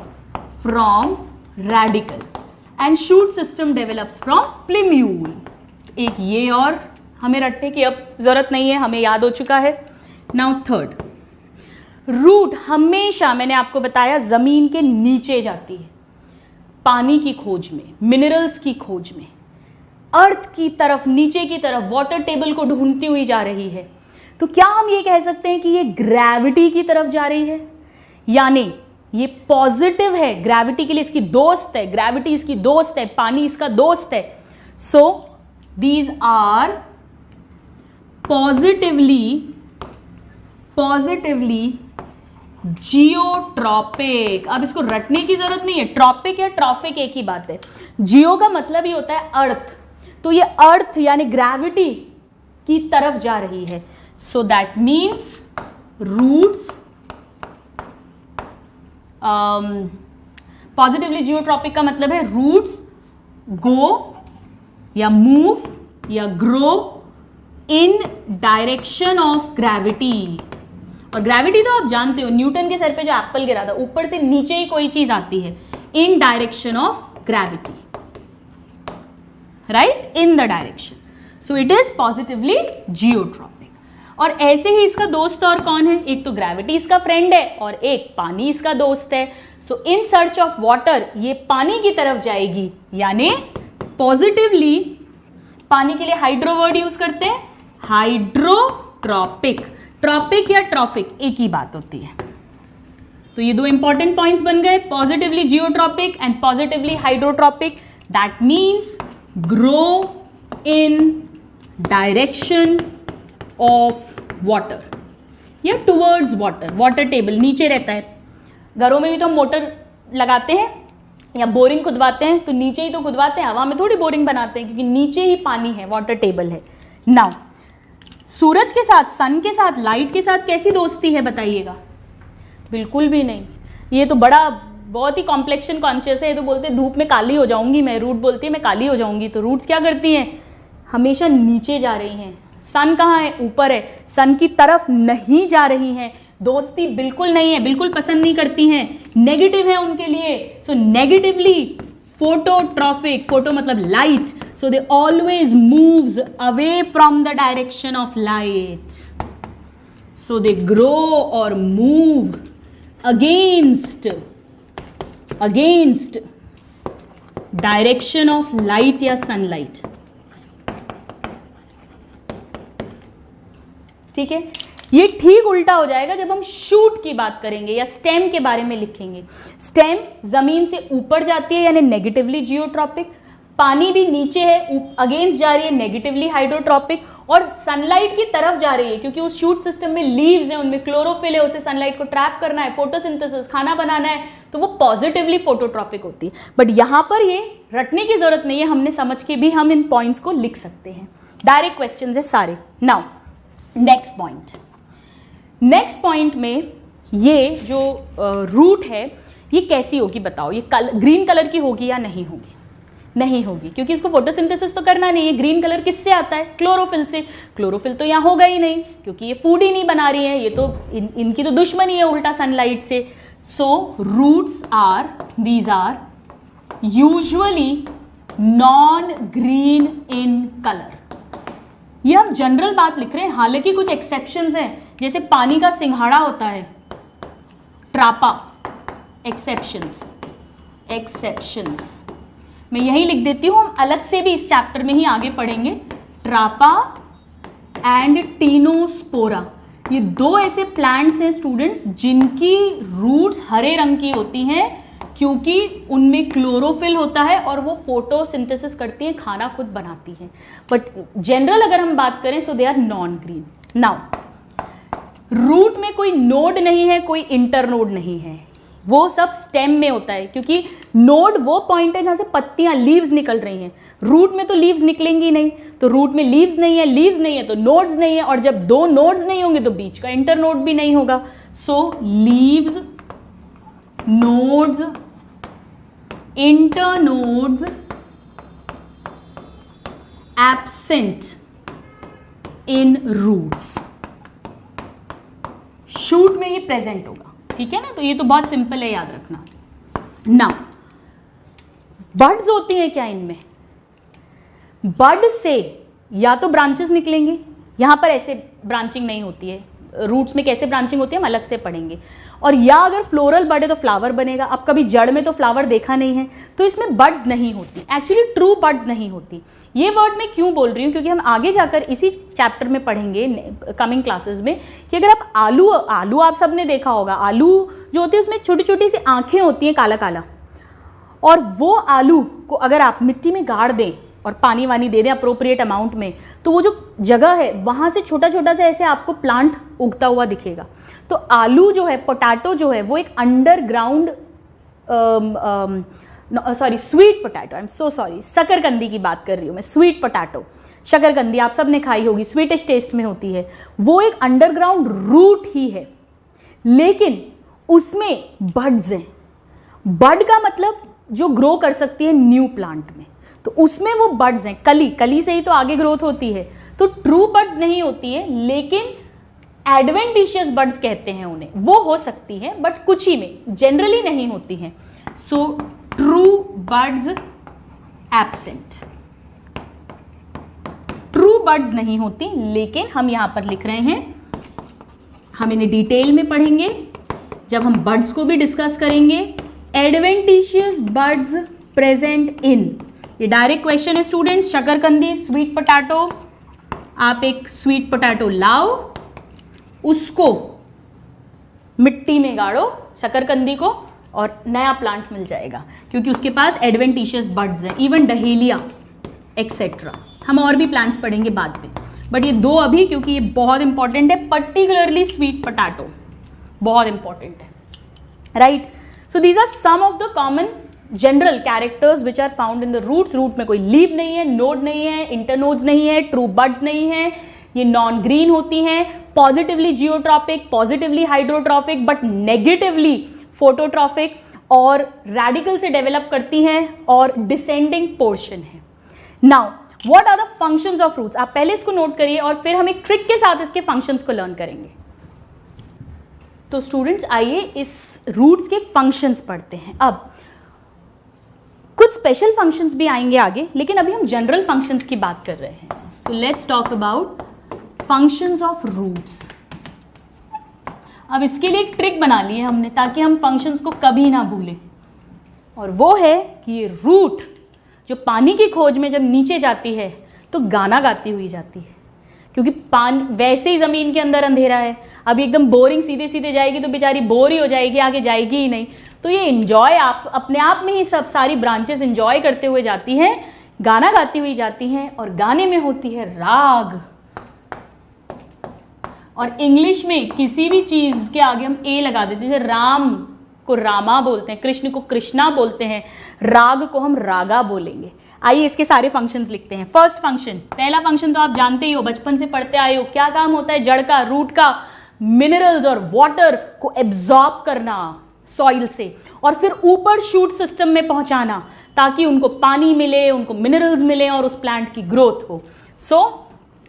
from radicle and shoot system develops from plumule. एक ये और हमें रटने की अब जरूरत नहीं है, हमें याद हो चुका है। नाउ थर्ड, रूट हमेशा, मैंने आपको बताया, जमीन के नीचे जाती है, पानी की खोज में, मिनरल्स की खोज में, अर्थ की तरफ, नीचे की तरफ, वाटर टेबल को ढूंढती हुई जा रही है। तो क्या हम ये कह सकते हैं कि ये ग्रेविटी की तरफ जा रही है? यानी ये पॉजिटिव है, ग्रेविटी के लिए इसकी दोस्त है, ग्रेविटी इसकी दोस्त है, पानी इसका दोस्त है। सो these are positively जियोट्रॉपिक। अब इसको रटने की जरूरत नहीं है, ट्रॉपिक या ट्रॉफिक एक ही बात है। जियो का मतलब ही होता है अर्थ, तो ये अर्थ यानी ग्रेविटी की तरफ जा रही है। So that means roots positively geotropic का मतलब है रूट्स गो या मूव या grow in direction of gravity. और ग्रेविटी तो आप जानते हो, न्यूटन के सर पे जो एप्पल गिरा था, ऊपर से नीचे ही कोई चीज आती है, इन direction of gravity, right, in the direction, so it is positively geotropic. और ऐसे ही इसका दोस्त और कौन है, एक तो ग्रेविटी इसका फ्रेंड है और एक पानी इसका दोस्त है। सो इन सर्च ऑफ वाटर, ये पानी की तरफ जाएगी, यानी पॉजिटिवली पानी के लिए हाइड्रो वर्ड यूज करते हैं, हाइड्रोट्रॉपिक। ट्रॉपिक या ट्रॉफिक एक ही बात होती है। तो ये दो इंपॉर्टेंट पॉइंट्स बन गए, positively geotropic and positively hydrotropic. That means grow in direction of water या टुवर्ड्स वाटर। वाटर टेबल नीचे रहता है, घरों में भी तो हम मोटर लगाते हैं या बोरिंग खुदवाते हैं, तो नीचे ही तो खुदवाते हैं, हवा में थोड़ी बोरिंग बनाते हैं, क्योंकि नीचे ही पानी है, वाटर टेबल है। नाउ सूरज के साथ, सन के साथ, लाइट के साथ कैसी दोस्ती है बताइएगा? बिल्कुल भी नहीं। ये तो बहुत ही कॉम्प्लेक्शन कॉन्शियस है। ये तो बोलते हैं धूप में काली हो जाऊंगी मैं, रूट बोलती है मैं काली हो जाऊंगी। तो रूट्स क्या करती हैं, हमेशा नीचे जा रही हैं। सन कहाँ है, ऊपर है, सन की तरफ नहीं जा रही हैं। दोस्ती बिल्कुल नहीं है, बिल्कुल पसंद नहीं करती हैं, नेगेटिव है उनके लिए। सो नेगेटिवली फोटोट्रॉपिक, फोटो मतलब light, so they always moves away from the direction of light, so they grow और move against direction of light या सनलाइट। ठीक है, ये ठीक उल्टा हो जाएगा जब हम शूट की बात करेंगे या स्टेम के बारे में लिखेंगे। स्टेम जमीन से ऊपर जाती है यानी नेगेटिवली जियोट्रॉपिक, पानी भी नीचे है अगेंस्ट जा रही है नेगेटिवली हाइड्रोट्रॉपिक, और सनलाइट की तरफ जा रही है क्योंकि उस शूट सिस्टम में लीव्स हैं, उनमें क्लोरोफिल है, उसे सनलाइट को ट्रैप करना है, फोटोसिंथेसिस, खाना बनाना है, तो वो पॉजिटिवली फोटोट्रॉपिक होती है। बट यहां पर ये रटने की जरूरत नहीं है, हमने समझ के भी हम इन पॉइंट्स को लिख सकते हैं। डायरेक्ट क्वेश्चन है सारे। नाउ नेक्स्ट पॉइंट में ये जो रूट है ये कैसी होगी बताओ? ये ग्रीन कलर की होगी या नहीं होगी? नहीं होगी, क्योंकि इसको फोटोसिंथेसिस तो करना नहीं है। ग्रीन कलर किससे आता है? क्लोरोफिल से। क्लोरोफिल तो यहाँ होगा ही नहीं क्योंकि ये फूड ही नहीं बना रही है, ये तो इनकी तो दुश्मनी है उल्टा सनलाइट से। So roots are, these are usually non green in colour. ये हम जनरल बात लिख रहे हैं, हालांकि कुछ एक्सेप्शंस हैं, जैसे पानी का सिंघाड़ा होता है, ट्रापा, एक्सेप्शंस मैं यही लिख देती हूं, हम अलग से भी इस चैप्टर में ही आगे पढ़ेंगे। ट्रापा एंड टीनोस्पोरा, ये दो ऐसे प्लांट्स हैं स्टूडेंट्स जिनकी रूट्स हरे रंग की होती हैं क्योंकि उनमें क्लोरोफिल होता है और वो फोटोसिंथेसिस करती हैं, खाना खुद बनाती हैं। बट जनरल अगर हम बात करें so they are non green. Now root में कोई नोड नहीं है, कोई इंटरनोड नहीं है, वो सब स्टेम में होता है क्योंकि नोड वो पॉइंट है जहां से पत्तियां, लीव्स निकल रही हैं। रूट में तो लीव्स निकलेंगी नहीं, तो रूट में लीव्स नहीं है तो नोड्स नहीं है, और जब दो नोड्स नहीं होंगे तो बीच का इंटरनोड भी नहीं होगा। So leaves, nodes, internodes absent in roots. Shoot में ये प्रेजेंट होगा, ठीक है ना? तो ये तो बहुत सिंपल है, याद रखना। नाउ बड्स होती हैं क्या इनमें? बड से या तो ब्रांचेस निकलेंगे, यहां पर ऐसे ब्रांचिंग नहीं होती है, रूट्स में कैसे ब्रांचिंग होती है हम अलग से पढ़ेंगे। और या अगर फ्लोरल बड है तो फ्लावर बनेगा। अब कभी जड़ में तो फ्लावर देखा नहीं है, तो इसमें बड्स नहीं होती, एक्चुअली ट्रू बड्स नहीं होती। ये वर्ड मैं क्यों बोल रही हूँ, क्योंकि हम आगे जाकर इसी चैप्टर में पढ़ेंगे कमिंग क्लासेस में कि अगर आप आलू आप सबने देखा होगा, आलू जो होती है उसमें छोटी छोटी सी आंखें होती हैं, काला काला, और वो आलू को अगर आप मिट्टी में गाड़ दें और पानी वानी दे दें अप्रोप्रिएट अमाउंट में, तो वो जो जगह है वहाँ से छोटा छोटा सा ऐसे आपको प्लांट उगता हुआ दिखेगा। तो आलू जो है, पोटैटो जो है, वो एक underground sweet potato, I am so sorry, शकरकंदी की बात कर रही हूँ मैं, स्वीट पोटैटो, शकरकंदी आप सब ने खाई होगी, स्वीटिश टेस्ट में होती है, वो एक अंडरग्राउंड रूट ही है, लेकिन उसमें बड्स हैं। बड का मतलब जो ग्रो कर सकती है न्यू प्लांट में, तो उसमें वो बड्स हैं। कली से ही तो आगे ग्रोथ होती है, तो ट्रू बड्स नहीं होती है, लेकिन एडवेंटिशियस बड्स कहते हैं उन्हें, वो हो सकती है बट कुछ ही में, जनरली नहीं होती हैं। So true buds absent. Buds नहीं होती, लेकिन हम यहाँ पर लिख रहे हैं, हम इन्हें डिटेल में पढ़ेंगे जब हम बड्स को भी डिस्कस करेंगे। एडवेंटिशियस बड्स प्रेजेंट इन, ये डायरेक्ट क्वेश्चन है स्टूडेंट्स। शकरकंदी, स्वीट पोटैटो, आप एक स्वीट पोटैटो लाओ, उसको मिट्टी में गाड़ो, शकरकंदी को, और नया प्लांट मिल जाएगा, क्योंकि उसके पास एडवेंटिशियस बड्स हैं। इवन डहेलिया एक्सेट्रा, हम और भी प्लांट्स पढ़ेंगे बाद में, बट ये दो अभी, क्योंकि ये बहुत इंपॉर्टेंट है, पर्टिकुलरली स्वीट पोटैटो बहुत इंपॉर्टेंट है, right. So these are some of the common general characters which are found in the roots. Root में कोई लीव नहीं है, नोड नहीं है, इंटरनोड्स नहीं है, ट्रू बड्स नहीं है, ये नॉन ग्रीन होती हैं, positively geotropic, positively hydrotropic, but negatively phototropic, और रेडिकल से डेवलप करती हैं, और डिसेंडिंग पोर्शन है। Now what are the functions of roots, आप पहले इसको नोट करिए और फिर हम एक ट्रिक के साथ इसके फंक्शंस को लर्न करेंगे। तो स्टूडेंट्स आइए इस रूट्स के फंक्शंस पढ़ते हैं। अब कुछ स्पेशल फंक्शंस भी आएंगे आगे, लेकिन अभी हम जनरल फंक्शंस की बात कर रहे हैं। So let's talk about functions of roots. अब इसके लिए एक ट्रिक बना ली है हमने, ताकि हम फंक्शंस को कभी ना भूलें, और वो है कि ये रूट जो पानी की खोज में जब नीचे जाती है तो गाना गाती हुई जाती है, क्योंकि पानी वैसे ही ज़मीन के अंदर अंधेरा है, अभी एकदम बोरिंग सीधे सीधे जाएगी तो बेचारी बोर ही हो जाएगी, आगे जाएगी ही नहीं। तो ये इंजॉय आप अपने आप में ही सब सारी ब्रांचेस इंजॉय करते हुए जाती हैं, गाना गाती हुई जाती हैं, और गाने में होती है राग। और इंग्लिश में किसी भी चीज़ के आगे हम ए लगा देते हैं, जैसे राम को रामा बोलते हैं, कृष्ण को कृष्णा बोलते हैं, राग को हम रागा बोलेंगे। आइए इसके सारे फंक्शंस लिखते हैं। फर्स्ट फंक्शन, पहला फंक्शन तो आप जानते ही हो, बचपन से पढ़ते आए हो, क्या काम होता है जड़ का, रूट का, मिनरल्स और वाटर को एब्जॉर्ब करना सॉइल से, और फिर ऊपर शूट सिस्टम में पहुंचाना, ताकि उनको पानी मिले, उनको मिनरल्स मिले, और उस प्लांट की ग्रोथ हो। सो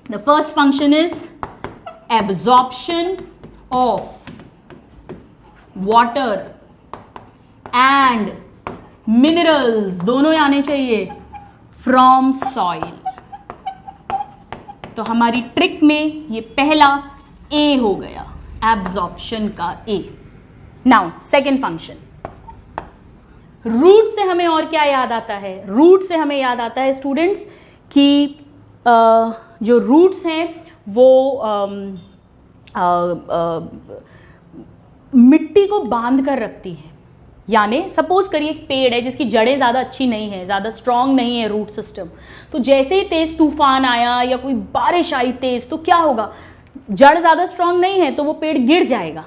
the first function is absorption of water and minerals, दोनों आने चाहिए, फ्रॉम सॉइल। तो हमारी ट्रिक में ये पहला ए हो गया, एब्जॉर्प्शन का ए। नाउ सेकेंड फंक्शन, रूट से हमें और क्या याद आता है? रूट से हमें याद आता है स्टूडेंट्स कि जो रूट्स हैं वो मिट्टी को बांध कर रखती हैं। यानी सपोज करिए एक पेड़ है जिसकी जड़ें ज़्यादा अच्छी नहीं है, ज़्यादा स्ट्रॉन्ग नहीं है रूट सिस्टम, तो जैसे ही तेज़ तूफान आया या कोई बारिश आई तेज़, तो क्या होगा, जड़ ज़्यादा स्ट्रॉन्ग नहीं है तो वो पेड़ गिर जाएगा।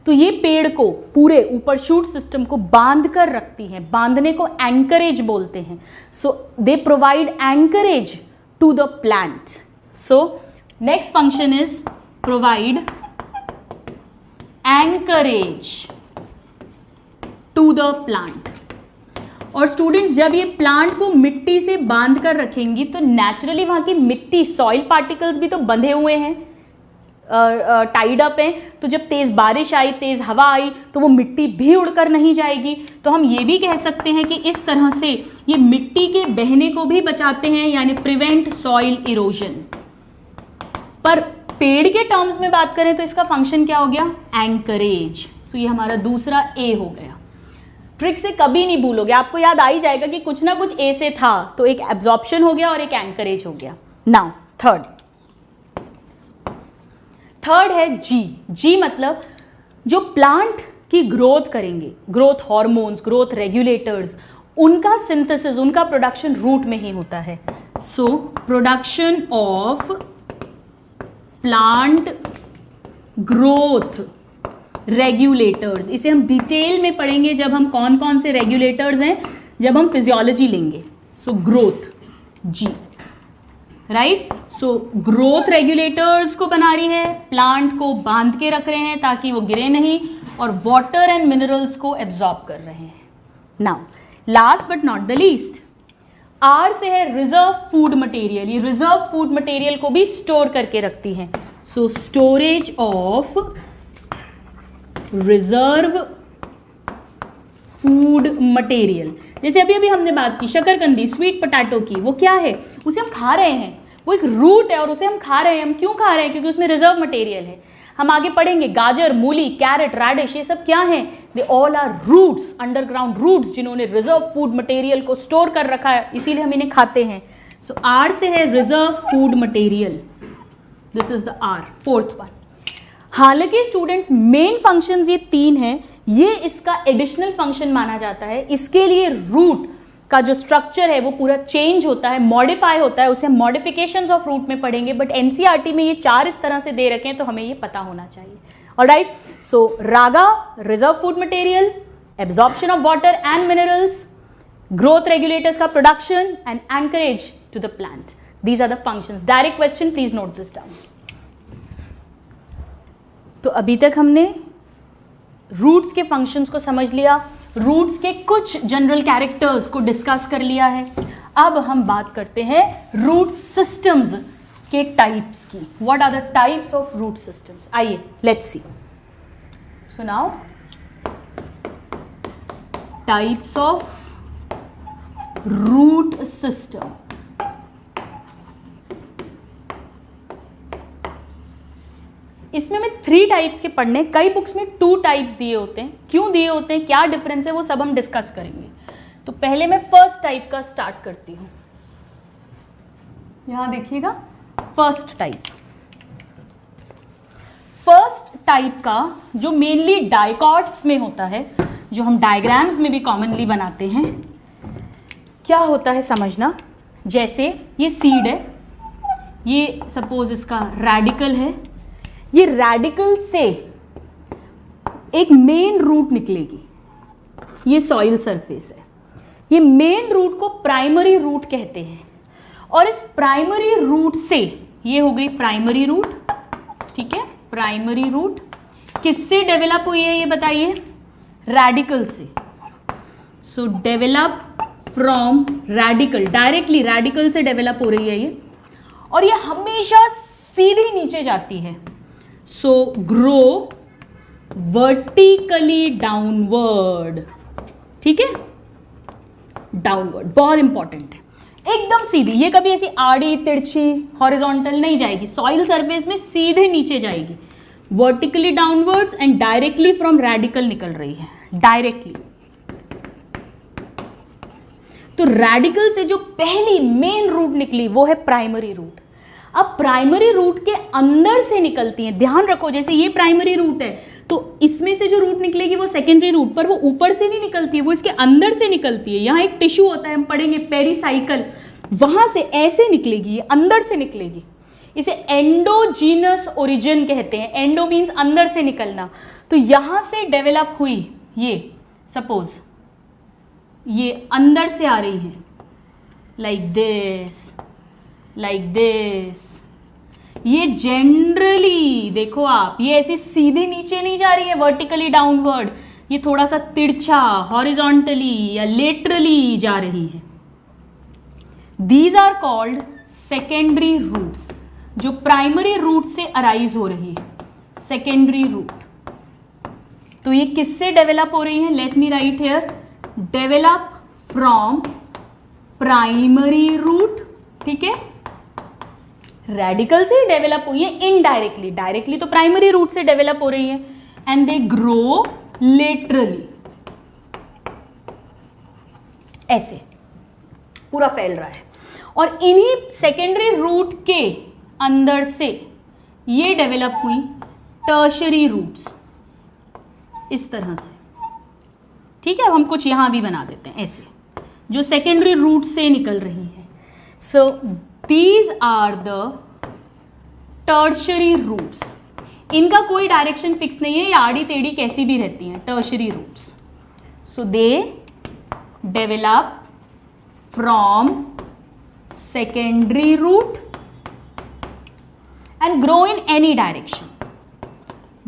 तो ये पेड़ को पूरे ऊपर शूट सिस्टम को बांध कर रखती हैं, बांधने को एंकरेज बोलते हैं। So they provide anchorage to the plant. So next function is provide anchorage to the plant. और स्टूडेंट्स जब ये प्लांट को मिट्टी से बांध कर रखेंगी तो नेचुरली वहां की मिट्टी, सॉइल पार्टिकल्स भी तो बंधे हुए हैं, टाइड अप है, तो जब तेज बारिश आई, तेज हवा आई, तो वो मिट्टी भी उड़कर नहीं जाएगी। तो हम ये भी कह सकते हैं कि इस तरह से ये मिट्टी के बहने को भी बचाते हैं, यानी प्रिवेंट सॉइल इरोजन। पर पेड़ के टर्म्स में बात करें तो इसका फंक्शन क्या हो गया, एंकरेज। सो ये हमारा दूसरा ए हो गया। ट्रिक से कभी नहीं भूलोगे, आपको याद आ ही जाएगा कि कुछ ना कुछ ए से था, तो एक एब्जॉर्प्शन हो गया और एक एंकरेज हो गया। नाउ थर्ड है जी। जी मतलब जो प्लांट की ग्रोथ करेंगे, ग्रोथ हार्मोन्स, ग्रोथ रेगुलेटर्स, उनका सिंथेसिस, उनका प्रोडक्शन रूट में ही होता है। So production of plant growth regulators, इसे हम डिटेल में पढ़ेंगे जब हम कौन कौन से रेगुलेटर्स हैं, जब हम फिजियोलॉजी लेंगे। सो ग्रोथ जी, राइट। सो ग्रोथ रेगुलेटर्स को बना रही है, प्लांट को बांध के रख रहे हैं ताकि वो गिरे नहीं, और वाटर एंड मिनरल्स को एब्जॉर्ब कर रहे हैं। Now last but not the least, R से है रिजर्व फूड मटेरियल। ये रिजर्व फूड मटेरियल को भी स्टोर करके रखती हैं। So storage of reserve food material, जैसे अभी अभी हमने बात की शकरकंदी, स्वीट पोटैटो की, वो क्या है, उसे हम खा रहे हैं, वो एक रूट है और उसे हम खा रहे हैं। हम क्यों खा रहे हैं? क्योंकि उसमें रिजर्व मटेरियल है। हम आगे पढ़ेंगे गाजर, मूली, कैरेट, रेडिश, ये सब क्या हैं? They all are roots, underground roots, जिन्होंने रिजर्व फूड मटेरियल को स्टोर कर रखा है, इसीलिए हम इन्हें खाते हैं। सो आर से है reserve food material, this is the R, fourth one. हालांकि स्टूडेंट्स मेन फंक्शंस ये 3 हैं, ये इसका एडिशनल फंक्शन माना जाता है। इसके लिए रूट का जो स्ट्रक्चर है वो पूरा चेंज होता है, मॉडिफाई होता है, उसे हम मॉडिफिकेशंस ऑफ रूट में पढ़ेंगे। बट एनसीईआरटी में ये 4 इस तरह से दे रखे हैं, तो हमें ये पता होना चाहिए। ऑलराइट, सो रागा reserve food material, absorption of water and minerals, growth regulators का production and anchorage to the plant, these are the functions. Direct question, please note this down. तो अभी तक हमने रूट्स के फंक्शंस को समझ लिया, रूट्स के कुछ जनरल कैरेक्टर्स को डिस्कस कर लिया है। अब हम बात करते हैं रूट सिस्टम्स के टाइप्स की। What are the types of root systems? आइए let's see. So now types of root system. इसमें हमें 3 टाइप्स के पढ़ने, कई बुक्स में 2 टाइप्स दिए होते हैं। क्यों दिए होते हैं, क्या डिफरेंस है, वो सब हम डिस्कस करेंगे। तो पहले मैं फर्स्ट टाइप का स्टार्ट करती हूं। यहां देखिएगा, फर्स्ट टाइप। फर्स्ट टाइप का जो मेनली डाइकॉट्स में होता है, जो हम डायग्राम्स में भी कॉमनली बनाते हैं, क्या होता है समझना। जैसे ये सीड है, ये सपोज इसका रेडिकल है, ये रेडिकल से एक मेन रूट निकलेगी, ये सॉइल सरफेस है। ये मेन रूट को प्राइमरी रूट कहते हैं, और इस प्राइमरी रूट से, ये हो गई प्राइमरी रूट, ठीक है, प्राइमरी रूट किससे डेवलप हुई है ये बताइए? रेडिकल से। सो develop from radical, directly radical से डेवलप हो रही है ये, और ये हमेशा सीधी नीचे जाती है। सो ग्रो वर्टिकली डाउनवर्ड, ठीक है, डाउनवर्ड, बहुत इंपॉर्टेंट है, एकदम सीधी। ये कभी ऐसी आड़ी तिरछी हॉरिजॉन्टल नहीं जाएगी, सॉइल सरफेस में सीधे नीचे जाएगी, vertically downwards and directly from radical निकल रही है, डायरेक्टली। तो रेडिकल से जो पहली मेन रूट निकली वो है प्राइमरी रूट। अब प्राइमरी रूट के अंदर से निकलती है, ध्यान रखो, जैसे ये प्राइमरी रूट है तो इसमें से जो रूट निकलेगी वो सेकेंडरी रूट, पर वो ऊपर से नहीं निकलती है, वो इसके अंदर से निकलती है। यहाँ एक टिश्यू होता है, हम पढ़ेंगे पेरिसाइकल, वहां से ऐसे निकलेगी, ये अंदर से निकलेगी। इसे एंडोजीनस ओरिजिन कहते हैं। एंडो मीन्स अंदर से निकलना। तो यहां से डेवलप हुई ये, सपोज ये अंदर से आ रही है, लाइक दिस, लाइक दिस। ये जनरली देखो आप, ये ऐसी सीधी नीचे नहीं जा रही है वर्टिकली डाउनवर्ड, ये थोड़ा सा तिरछा हॉरिजॉन्टली या लेटरली जा रही है। These are called secondary roots, जो प्राइमरी रूट से अराइज हो रही है, सेकेंडरी रूट। तो ये किससे डेवलप हो रही है? Let me write here, develop from primary root, ठीक है, रेडिकल से डेवलप हुई है इनडायरेक्टली, डायरेक्टली तो प्राइमरी रूट से डेवलप हो रही है, एंड दे ग्रो लेटरली, ऐसे पूरा फैल रहा है। और इन्हीं सेकेंडरी रूट के अंदर से ये डेवलप हुई टर्शरी रूट्स, इस तरह से, ठीक है। हम कुछ यहां भी बना देते हैं ऐसे, जो सेकेंडरी रूट से निकल रही है। So these are the tertiary roots. इनका कोई डायरेक्शन फिक्स नहीं है, ये आड़ी टेढ़ी कैसी भी रहती हैं, tertiary roots. So they develop from secondary root and grow in any direction,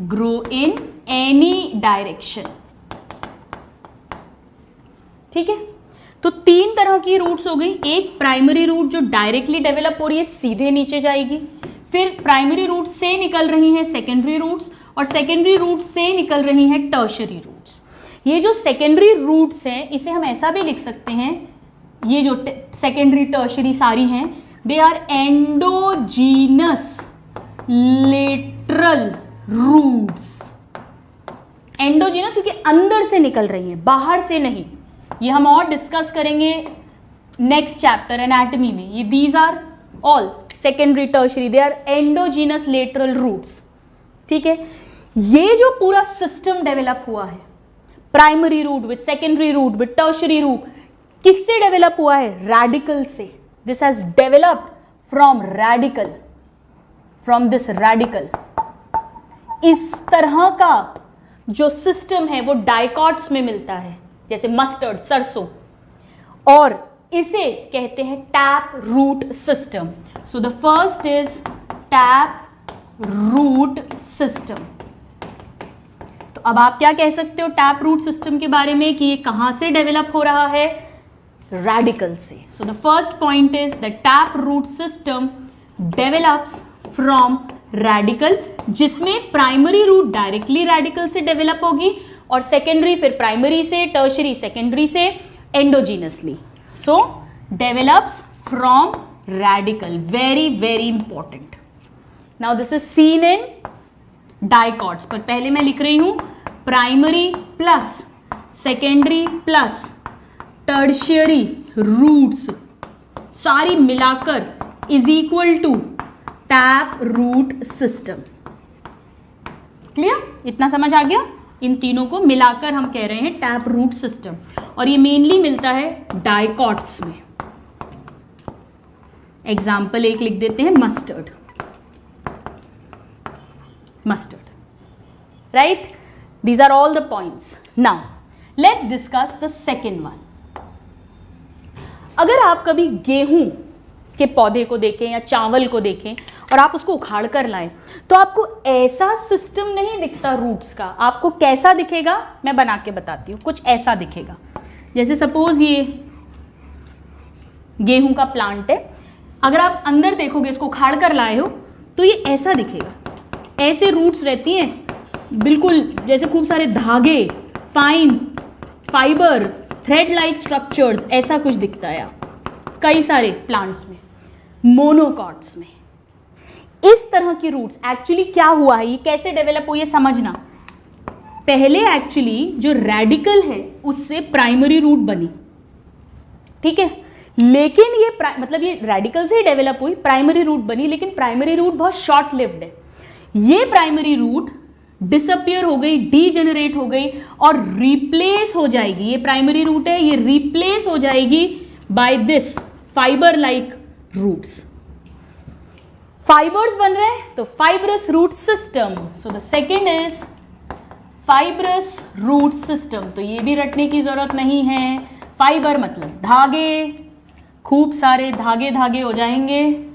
grow in any direction, ठीक है। तो 3 तरह की रूट्स हो गई। एक प्राइमरी रूट जो डायरेक्टली डेवलप हो रही है, सीधे नीचे जाएगी, फिर प्राइमरी रूट से निकल रही हैं सेकेंडरी रूट्स, और सेकेंडरी रूट से निकल रही हैं टर्शरी रूट्स। ये जो सेकेंडरी रूट्स हैं, इसे हम ऐसा भी लिख सकते हैं, ये जो सेकेंडरी टर्शरी सारी हैं, they are endogenous lateral roots. Endogenous क्योंकि अंदर से निकल रही है, बाहर से नहीं। ये हम और डिस्कस करेंगे नेक्स्ट चैप्टर एनाटॉमी में। ये these are all secondary tertiary, they are endogenous lateral roots. ठीक है, ये जो पूरा सिस्टम डेवलप हुआ है, primary root with secondary root with tertiary root, किससे डेवलप हुआ है? रेडिकल से। This has developed from radical, from this radical. इस तरह का जो सिस्टम है वो डाइकॉट्स में मिलता है, जैसे मस्टर्ड, सरसों, और इसे कहते हैं tap root system. So the first is tap root system. तो अब आप क्या कह सकते हो टैप रूट सिस्टम के बारे में कि ये कहां से डेवलप हो रहा है? रेडिकल से। So the first point is the tap root system develops from radical, जिसमें प्राइमरी रूट डायरेक्टली रेडिकल से डेवलप होगी और सेकेंडरी फिर प्राइमरी से, टर्शरी सेकेंडरी से, endogenously. So develops from radical, very very important. Now this is seen in dicots, पर पहले मैं लिख रही हूं primary plus secondary plus tertiary roots सारी मिलाकर is equal to tap root system. Clear? इतना समझ आ गया? इन तीनों को मिलाकर हम कह रहे हैं टैप रूट सिस्टम, और ये मेनली मिलता है डाइकॉट्स में। एग्जाम्पल एक लिख देते हैं, mustard. Mustard, right? These are all the points. Now let's discuss the second one. अगर आप कभी गेहूं के पौधे को देखें या चावल को देखें और आप उसको उखाड़ कर लाएं, तो आपको ऐसा सिस्टम नहीं दिखता रूट्स का। आपको कैसा दिखेगा? मैं बना के बताती हूँ। कुछ ऐसा दिखेगा, जैसे सपोज ये गेहूं का प्लांट है। अगर आप अंदर देखोगे, इसको उखाड़ कर लाए हो, तो ये ऐसा दिखेगा। ऐसे रूट्स रहती हैं, बिल्कुल जैसे खूब सारे धागे, fine fibre, thread like structures, ऐसा कुछ दिखता है कई सारे प्लांट्स में, मोनोकॉट्स में। इस तरह की रूट्स एक्चुअली क्या हुआ है, ये कैसे डेवलप हुई है समझना। पहले एक्चुअली जो रेडिकल है उससे प्राइमरी रूट बनी, ठीक है, लेकिन ये मतलब ये रेडिकल से ही डेवलप हुई, प्राइमरी रूट बनी, लेकिन प्राइमरी रूट बहुत शॉर्ट लिव्ड है। ये प्राइमरी रूट डिसअपियर हो गई, डीजेनरेट हो गई और रिप्लेस हो जाएगी। ये प्राइमरी रूट है, ये रिप्लेस हो जाएगी by this fibre like roots. Fibres बन रहे हैं तो fibrous root system. So the second is fibrous root system. तो ये भी रटने की जरूरत नहीं है। फाइबर मतलब धागे, खूब सारे धागे धागे हो जाएंगे,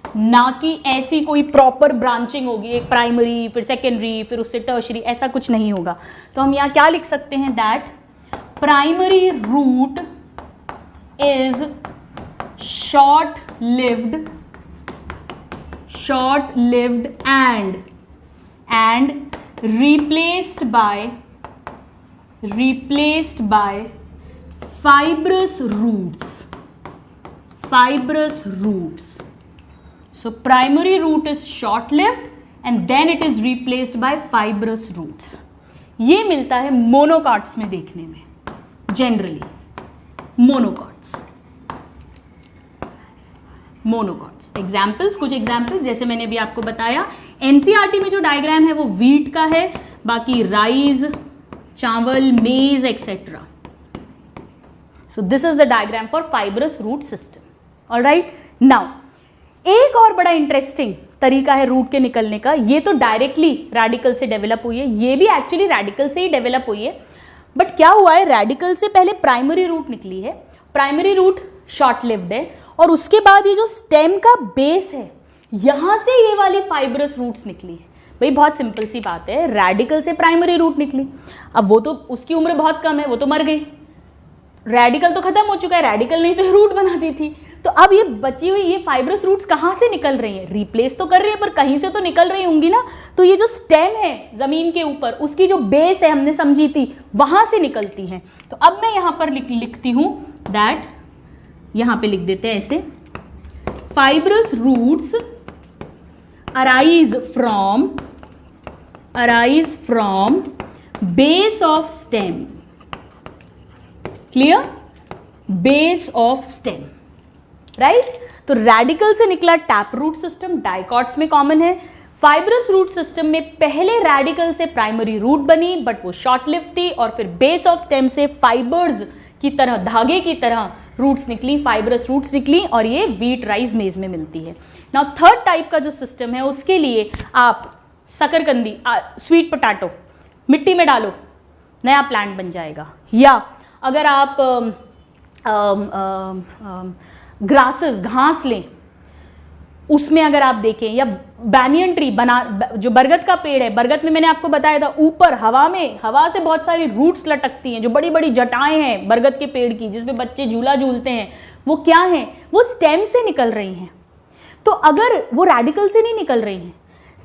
ना कि ऐसी कोई प्रॉपर ब्रांचिंग होगी, एक प्राइमरी फिर सेकेंडरी फिर उससे टर्शरी, ऐसा कुछ नहीं होगा। तो हम यहां क्या लिख सकते हैं? That primary root is short lived and replaced by fibrous roots. So primary root is short lived and then it is replaced by fibrous roots. ये मिलता है मोनोकॉट्स में देखने में, जनरली मोनोकॉट्स। एग्जाम्पल्स, कुछ एग्जाम्पल्स जैसे मैंने भी आपको बताया, एनसीईआरटी में जो डायग्राम है वो वीट का है, बाकी राइस, चावल, maize etcetera. So this is the diagram for fibrous root system. Alright, now एक और बड़ा इंटरेस्टिंग तरीका है रूट के निकलने का। ये तो डायरेक्टली रेडिकल से डेवलप हुई है, ये भी एक्चुअली रेडिकल से ही डेवलप हुई है, बट क्या हुआ है, रेडिकल से पहले प्राइमरी रूट निकली है। प्राइमरी रूट शॉर्ट लिव्ड है और उसके बाद ये जो स्टेम का बेस है, यहां से ये वाली फाइब्रस रूट्स निकली है। भाई बहुत सिंपल सी बात है, रेडिकल से प्राइमरी रूट निकली, अब वो तो उसकी उम्र बहुत कम है, वो तो मर गई, रेडिकल तो खत्म हो चुका है, रेडिकल नहीं तो रूट बना दी थी। तो अब ये बची हुई ये फाइब्रस रूट्स कहाँ से निकल रही हैं? रिप्लेस तो कर रही है पर कहीं से तो निकल रही होंगी ना। तो ये जो स्टेम है जमीन के ऊपर, उसकी जो बेस है हमने समझी थी, वहां से निकलती हैं। तो अब मैं यहां पर लिखती हूं दैट, यहां पे लिख देते हैं ऐसे, fibrous roots arise from base of stem. Clear? Base of stem, right? तो रेडिकल से निकला टैप रूट सिस्टम, डाइकॉट्स में कॉमन है. फाइब्रस रूट सिस्टम में पहले रेडिकल से प्राइमरी रूट बनी, बट वो शॉर्ट लिव्ड थी, और फिर बेस ऑफ स्टेम से फाइबर्स की तरह, धागे की तरह रूट्स निकली, फाइब्रस रूट्स निकली, और ये व्हीट, राइस, मेज में मिलती है. नाउ थर्ड टाइप का जो सिस्टम है, उसके लिए आप शकरकंदी, स्वीट पोटैटो मिट्टी में डालो, नया प्लांट बन जाएगा. या अगर आप ग्रासेस, घास लें, उसमें अगर आप देखें, या बैनियन ट्री जो बरगद का पेड़ है, बरगद में मैंने आपको बताया था ऊपर हवा से बहुत सारी रूट्स लटकती हैं, जो बड़ी बड़ी जटाएं हैं बरगद के पेड़ की, जिसमें बच्चे झूला झूलते हैं, वो क्या हैं? वो स्टेम से निकल रही हैं. तो अगर वो रेडिकल से नहीं निकल रही हैं,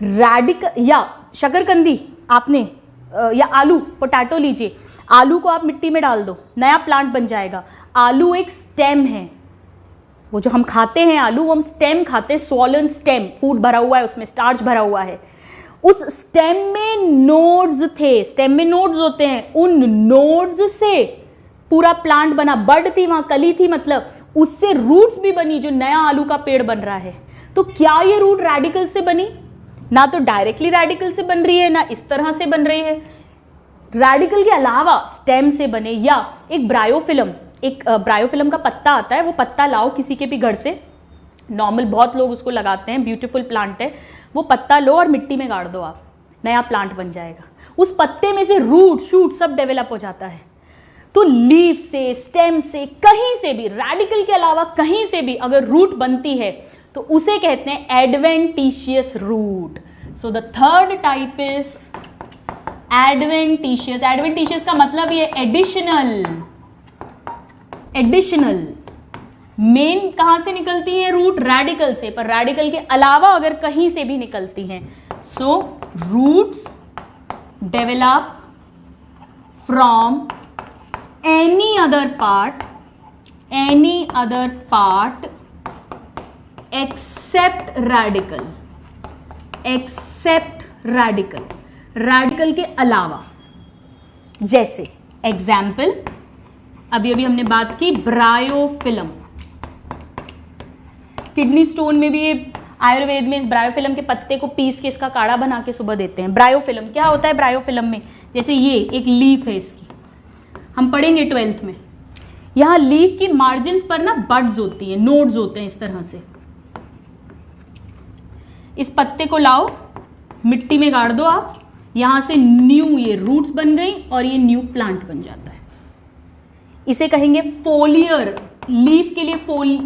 रेडिकल, या शकरकंदी आपने, या आलू, पोटैटो लीजिए, आलू को आप मिट्टी में डाल दो, नया प्लांट बन जाएगा. आलू एक स्टेम है, वो जो हम खाते हैं आलू, वो हम स्टेम खाते हैं, स्वॉलन स्टेम, फूड भरा हुआ है, उसमें स्टार्च भरा हुआ है. उस स्टेम में नोड्स थे, स्टेम में नोड्स होते हैं, उन नोड्स से पूरा प्लांट बना. बड थी वहां, कली थी, मतलब उससे रूट्स भी बनी, जो नया आलू का पेड़ बन रहा है. तो क्या ये रूट रेडिकल से बनी? ना तो डायरेक्टली रेडिकल से बन रही है, ना इस तरह से बन रही है. रेडिकल के अलावा स्टेम से बने, या एक ब्रायोफिलम, ब्रायोफिलम का पत्ता आता है, वो पत्ता लाओ किसी के भी घर से, नॉर्मल बहुत लोग उसको लगाते हैं, ब्यूटीफुल प्लांट है, वो पत्ता लो और मिट्टी में गाड़ दो आप, नया प्लांट बन जाएगा. उस पत्ते में से रूट, शूट सब डेवलप हो जाता है. तो लीफ से, स्टेम से, कहीं से भी, रेडिकल के अलावा कहीं से भी अगर रूट बनती है, तो उसे कहते हैं adventitious root. So the third type is adventitious. Adventitious का मतलब ये एडिशनल. मेन कहां से निकलती है रूट? रेडिकल से, पर रेडिकल के अलावा अगर कहीं से भी निकलती हैं. So roots develop from any other part except radical के अलावा. जैसे एग्जाम्पल, अभी हमने बात की ब्रायोफिलम. किडनी स्टोन में भी ये आयुर्वेद में इस ब्रायोफिलम के पत्ते को पीस के इसका काढ़ा बना के सुबह देते हैं. ब्रायोफिलम क्या होता है? ब्रायोफिलम में जैसे ये एक लीफ है, इसकी हम पढ़ेंगे 12th में. यहां लीफ की मार्जिन्स पर ना बड्स होती हैं, नोड्स होते हैं इस तरह से. इस पत्ते को लाओ, मिट्टी में गाड़ दो आप, यहां से न्यू ये रूट्स बन गई और ये न्यू प्लांट बन जाता है. इसे कहेंगे फोलियर. लीफ के लिए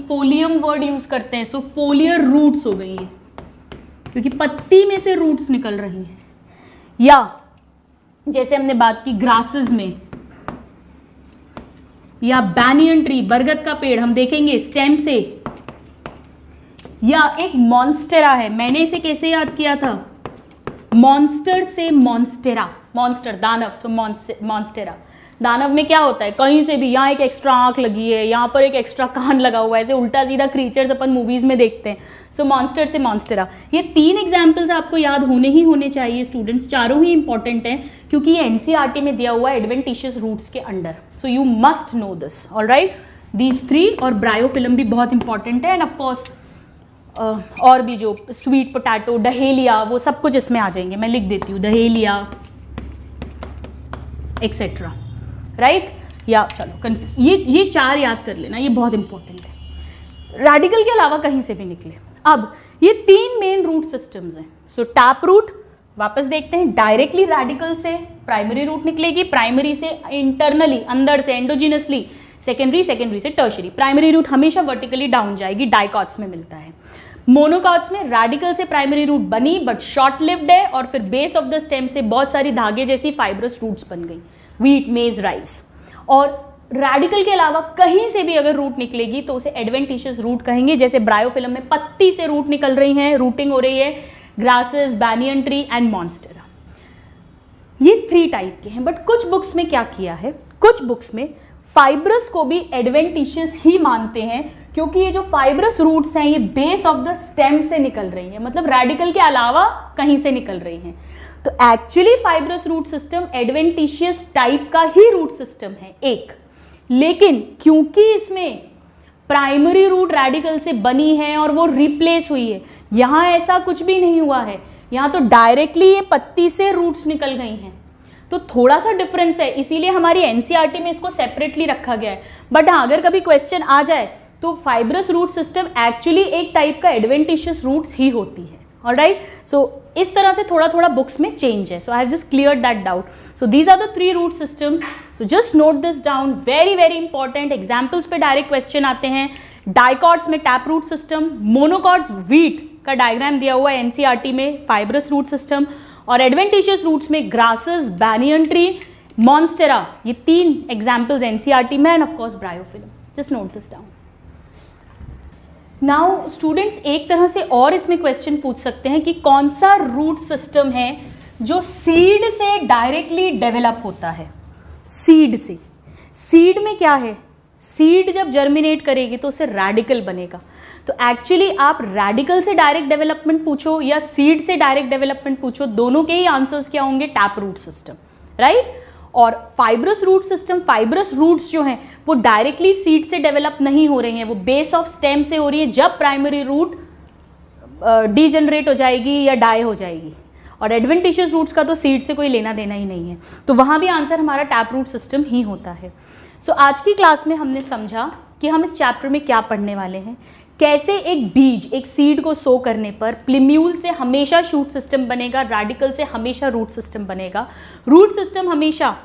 फोलियम वर्ड यूज करते हैं. सो फोलियर रूट्स हो गई है, क्योंकि पत्ती में से रूट्स निकल रही हैं. या जैसे हमने बात की ग्रासेस में, या बैनियन ट्री, बरगद का पेड़, हम देखेंगे स्टेम से. या एक मॉन्स्टेरा है, मैंने इसे कैसे याद किया था? मॉन्स्टर से मॉन्स्टेरा, मॉन्स्टर दानव, सो मॉन्स्टेरा. दानव में क्या होता है? कहीं से भी, यहाँ एक एक्स्ट्रा आंख लगी है, यहाँ पर एक एक्स्ट्रा कान लगा हुआ है, ऐसे उल्टा सीधा क्रीचर्स अपन मूवीज में देखते हैं. सो मॉन्स्टर से मॉन्स्टेरा. ये 3 एग्जाम्पल्स आपको याद होने चाहिए स्टूडेंट्स. चारों ही इंपॉर्टेंट हैं, क्योंकि ये एनसीईआरटी में दिया हुआ है एडवेंटिशियस रूट्स के under. So you must know this. Alright, these 3. और ब्रायोफिलम भी बहुत इंपॉर्टेंट है. एंड ऑफकोर्स और भी जो स्वीट पोटैटो, डहेलिया, वो सब कुछ इसमें आ जाएंगे. मैं लिख देती हूँ, डहेलिया एक्सेट्रा. राइट? या चलो ये 4 याद कर लेना, ये बहुत इंपॉर्टेंट है. रेडिकल के अलावा कहीं से भी निकले. अब ये 3 मेन रूट सिस्टम्स हैं. सो टैप रूट वापस देखते हैं. डायरेक्टली रेडिकल से प्राइमरी रूट निकलेगी, प्राइमरी से इंटरनली, अंदर से एंडोजिनसली सेकेंडरी से टर्शरी. प्राइमरी रूट हमेशा वर्टिकली डाउन जाएगी, डाइकॉट्स में मिलता है. मोनोकॉट्स में रेडिकल से प्राइमरी रूट बनी बट शॉर्ट लिव्ड है, और फिर बेस ऑफ द स्टेम से बहुत सारी धागे जैसी फाइब्रस रूट्स बन गई, व्हीट, मेज, राइस. और रेडिकल के अलावा कहीं से भी अगर रूट निकलेगी तो उसे एडवेंटिशियस रूट कहेंगे. जैसे ब्रायोफिलम में पत्ती से रूट निकल रही हैं, रूटिंग हो रही है, grasses, banyan tree and monstera. ये 3 टाइप के हैं. बट कुछ बुक्स में क्या किया है, कुछ बुक्स में फाइब्रस को भी एडवेंटिशियस ही मानते हैं, क्योंकि ये जो फाइब्रस रूट्स हैं ये बेस ऑफ द स्टेम से निकल रही हैं, मतलब रेडिकल के अलावा कहीं से निकल रही हैं। तो actually fibrous root system adventitious type का ही रूट सिस्टम है एक, लेकिन क्योंकि इसमें प्राइमरी रूट रेडिकल से बनी है और वो रिप्लेस हुई है, यहां ऐसा कुछ भी नहीं हुआ है, यहां तो डायरेक्टली ये पत्ती से रूट्स निकल गई हैं, तो थोड़ा सा डिफरेंस है, इसीलिए हमारी एनसीईआरटी में इसको सेपरेटली रखा गया है। बट हाँ, अगर कभी क्वेश्चन आ जाए तो फाइब्रस रूट सिस्टम एक्चुअली एक टाइप का एडवेंटिशियस रूट्स ही होती है। ऑलराइट, सो इस तरह से थोड़ा थोड़ा बुक्स में चेंज है। So I have just cleared that doubt. So these are the 3 root systems. So just note this down, very very important. Examples पे डायरेक्ट क्वेश्चन आते हैं। डाइकॉट्स में tap root system, monocots wheat का diagram दिया हुआ है NCERT में, fibrous root system, और एडवेंटिशियस रूट्स में ग्रासेस, बैनियन ट्री, मॉन्स्टेरा, ये 3 एग्जाम्पल्स एनसीईआरटी में, and of course bryophyllum. Just note this down. Now students, एक तरह से और इसमें क्वेश्चन पूछ सकते हैं कि कौन सा रूट सिस्टम है जो सीड से डायरेक्टली डेवलप होता है। सीड से, सीड में क्या है, सीड जब जर्मिनेट करेगी तो उससे रेडिकल बनेगा। तो एक्चुअली आप रेडिकल से डायरेक्ट डेवलपमेंट पूछो या सीड से डायरेक्ट डेवलपमेंट पूछो, दोनों के ही आंसर्स क्या होंगे, टैप रूट सिस्टम, राइट। और fibrous root system, fibrous roots जो हैं वो डायरेक्टली सीड से डेवलप नहीं हो रही हैं, वो बेस ऑफ स्टेम से हो रही है जब प्राइमरी रूट डीजनरेट हो जाएगी या डाई हो जाएगी। और एडवेंटिशियस रूट्स का तो सीड से कोई लेना देना ही नहीं है, तो वहाँ भी आंसर हमारा टैप रूट सिस्टम ही होता है। सो आज की क्लास में हमने समझा कि हम इस चैप्टर में क्या पढ़ने वाले हैं, कैसे एक बीज, एक सीड को सो करने पर प्लिम्यूल से हमेशा शूट सिस्टम बनेगा, रेडिकल से हमेशा रूट सिस्टम बनेगा, रूट सिस्टम हमेशा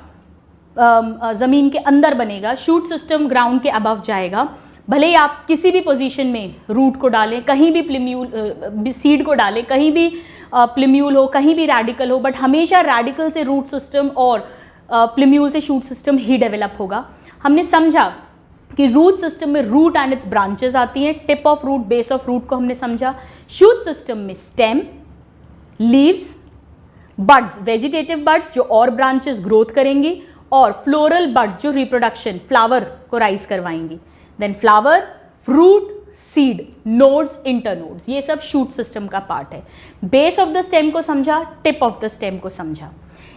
ज़मीन के अंदर बनेगा, शूट सिस्टम ग्राउंड के अबव जाएगा। भले ही आप किसी भी पोजीशन में रूट को डालें, कहीं भी प्लिम्यूल सीड को डालें, कहीं भी प्लिम्यूल हो, कहीं भी रेडिकल हो, बट हमेशा रेडिकल से रूट सिस्टम और प्लिम्यूल से शूट सिस्टम ही डेवलप होगा। हमने समझा कि रूट सिस्टम में रूट एंड इट्स ब्रांचेस आती हैं, tip of root, base of root को हमने समझा। शूट सिस्टम में stem, leaves, buds, vegetative buds जो और ब्रांचेस ग्रोथ करेंगी, और फ्लोरल बड्स जो रिप्रोडक्शन, फ्लावर को राइज करवाएंगी। Then flower, fruit, seed, nodes, internodes, ये सब शूट सिस्टम का पार्ट है। बेस ऑफ द स्टेम को समझा, टिप ऑफ द स्टेम को समझा।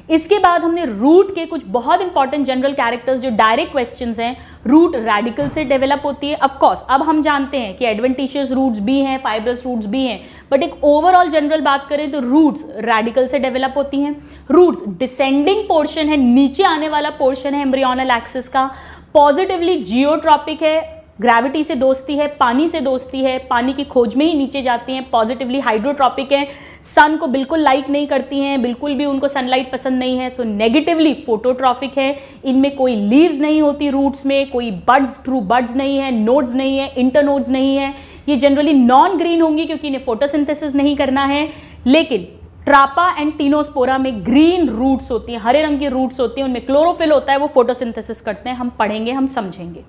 इसके बाद हमने रूट के कुछ बहुत इंपॉर्टेंट जनरल कैरेक्टर्स जो डायरेक्ट क्वेश्चंस हैं, रूट रेडिकल से डेवलप होती है। ऑफ कोर्स अब हम जानते हैं कि एडवेंटिशियस रूट्स भी हैं, फाइब्रस रूट्स भी हैं, बट एक ओवरऑल जनरल बात करें तो रूट्स रेडिकल से डेवलप होती हैं। रूट्स डिसेंडिंग पोर्शन है, नीचे आने वाला पोर्शन है एम्ब्रियोनल एक्सिस का, पॉजिटिवली जियोट्रॉपिक है, ग्रेविटी से दोस्ती है, पानी से दोस्ती है, पानी की खोज में ही नीचे जाती हैं, पॉजिटिवली हाइड्रोट्रॉपिक है, सन को बिल्कुल लाइक नहीं करती हैं, बिल्कुल भी उनको सनलाइट पसंद नहीं है, सो नेगेटिवली फोटोट्रॉपिक है। इनमें कोई लीव्स नहीं होती रूट्स में, कोई बड्स, ट्रू बड्स नहीं है, नोड्स नहीं है, इंटरनोड्स नहीं है। ये जनरली नॉन ग्रीन होंगी क्योंकि इन्हें फोटोसिंथेसिस नहीं करना है। लेकिन ट्रापा एंड टीनोस्पोरा में ग्रीन रूट्स होती हैं, हरे रंग की रूट्स होती हैं, उनमें क्लोरोफिल होता है, वो फोटोसिंथेसिस करते हैं। हम पढ़ेंगे, हम समझेंगे।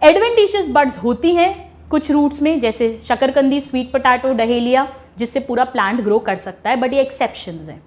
एडवेंटिशियस बड्स होती हैं कुछ रूट्स में, जैसे शकरकंदी, स्वीट पोटैटो, डहेलिया, जिससे पूरा प्लांट ग्रो कर सकता है, बट ये एक्सेप्शंस हैं।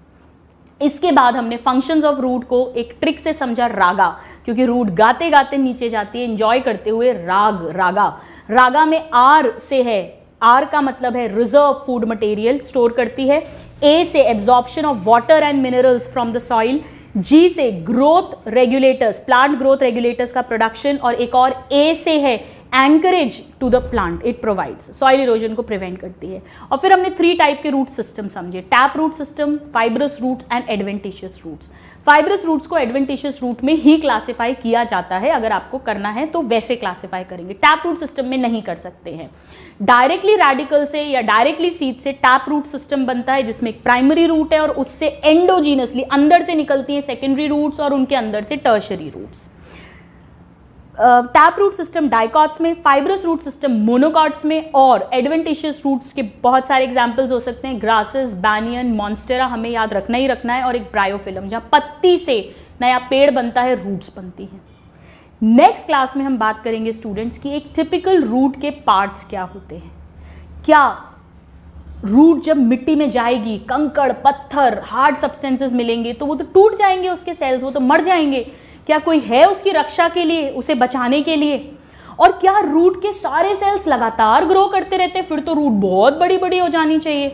इसके बाद हमने फंक्शंस ऑफ रूट को एक ट्रिक से समझा, रागा, क्योंकि रूट गाते गाते नीचे जाती है, एंजॉय करते हुए, राग, रागा। रागा में आर से है, आर का मतलब है रिजर्व फूड मटेरियल, स्टोर करती है। ए से absorption of water and minerals from the soil. G से growth regulators, plant growth regulators का प्रोडक्शन, और एक और ए से है anchorage to the plant, it provides, soil erosion को प्रिवेंट करती है। और फिर हमने 3 टाइप के रूट सिस्टम समझे, tap root system, fibrous roots and adventitious roots. Fibrous roots को एडवेंटिशियस रूट में ही क्लासिफाई किया जाता है, अगर आपको करना है तो वैसे क्लासिफाई करेंगे, टैप रूट सिस्टम में नहीं कर सकते हैं। डायरेक्टली रेडिकल से या डायरेक्टली सीड से टैप रूट सिस्टम बनता है, जिसमें एक प्राइमरी रूट है और उससे एंडोजीनसली अंदर से निकलती है सेकेंडरी रूट्स और उनके अंदर से tertiary roots. Tap root system dicots में, फाइब्रस रूट सिस्टम मोनोकॉट्स में, और एडवेंटिशियस रूट्स के बहुत सारे एग्जांपल्स हो सकते हैं, ग्रासेस, बैनियन, मॉन्स्टेरा, हमें याद रखना ही रखना है, और एक ब्रायोफिलम, जहां पत्ती से नया पेड़ बनता है, रूट्स बनती हैं। नेक्स्ट क्लास में हम बात करेंगे स्टूडेंट्स कि एक टिपिकल रूट के पार्ट्स क्या होते हैं। क्या रूट जब मिट्टी में जाएगी, कंकड़, पत्थर, हार्ड सब्सटेंसेस मिलेंगे तो वो तो टूट जाएंगे, उसके सेल्स, वो तो मर जाएंगे। क्या कोई है उसकी रक्षा के लिए, उसे बचाने के लिए? और क्या रूट के सारे सेल्स लगातार ग्रो करते रहते हैं? फिर तो रूट बहुत बड़ी बड़ी हो जानी चाहिए।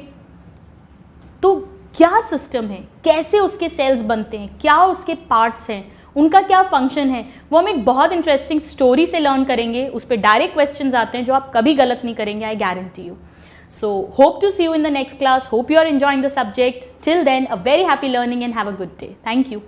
तो क्या सिस्टम है, कैसे उसके सेल्स बनते हैं, क्या उसके पार्ट्स हैं, उनका क्या फंक्शन है, वो हम एक बहुत इंटरेस्टिंग स्टोरी से लर्न करेंगे। उस पर डायरेक्ट क्वेश्चंस आते हैं जो आप कभी गलत नहीं करेंगे, I guarantee you. So hope to see you in the next class. Hope you are enjoying the subject. Till then, a very happy learning and have a good day. Thank you.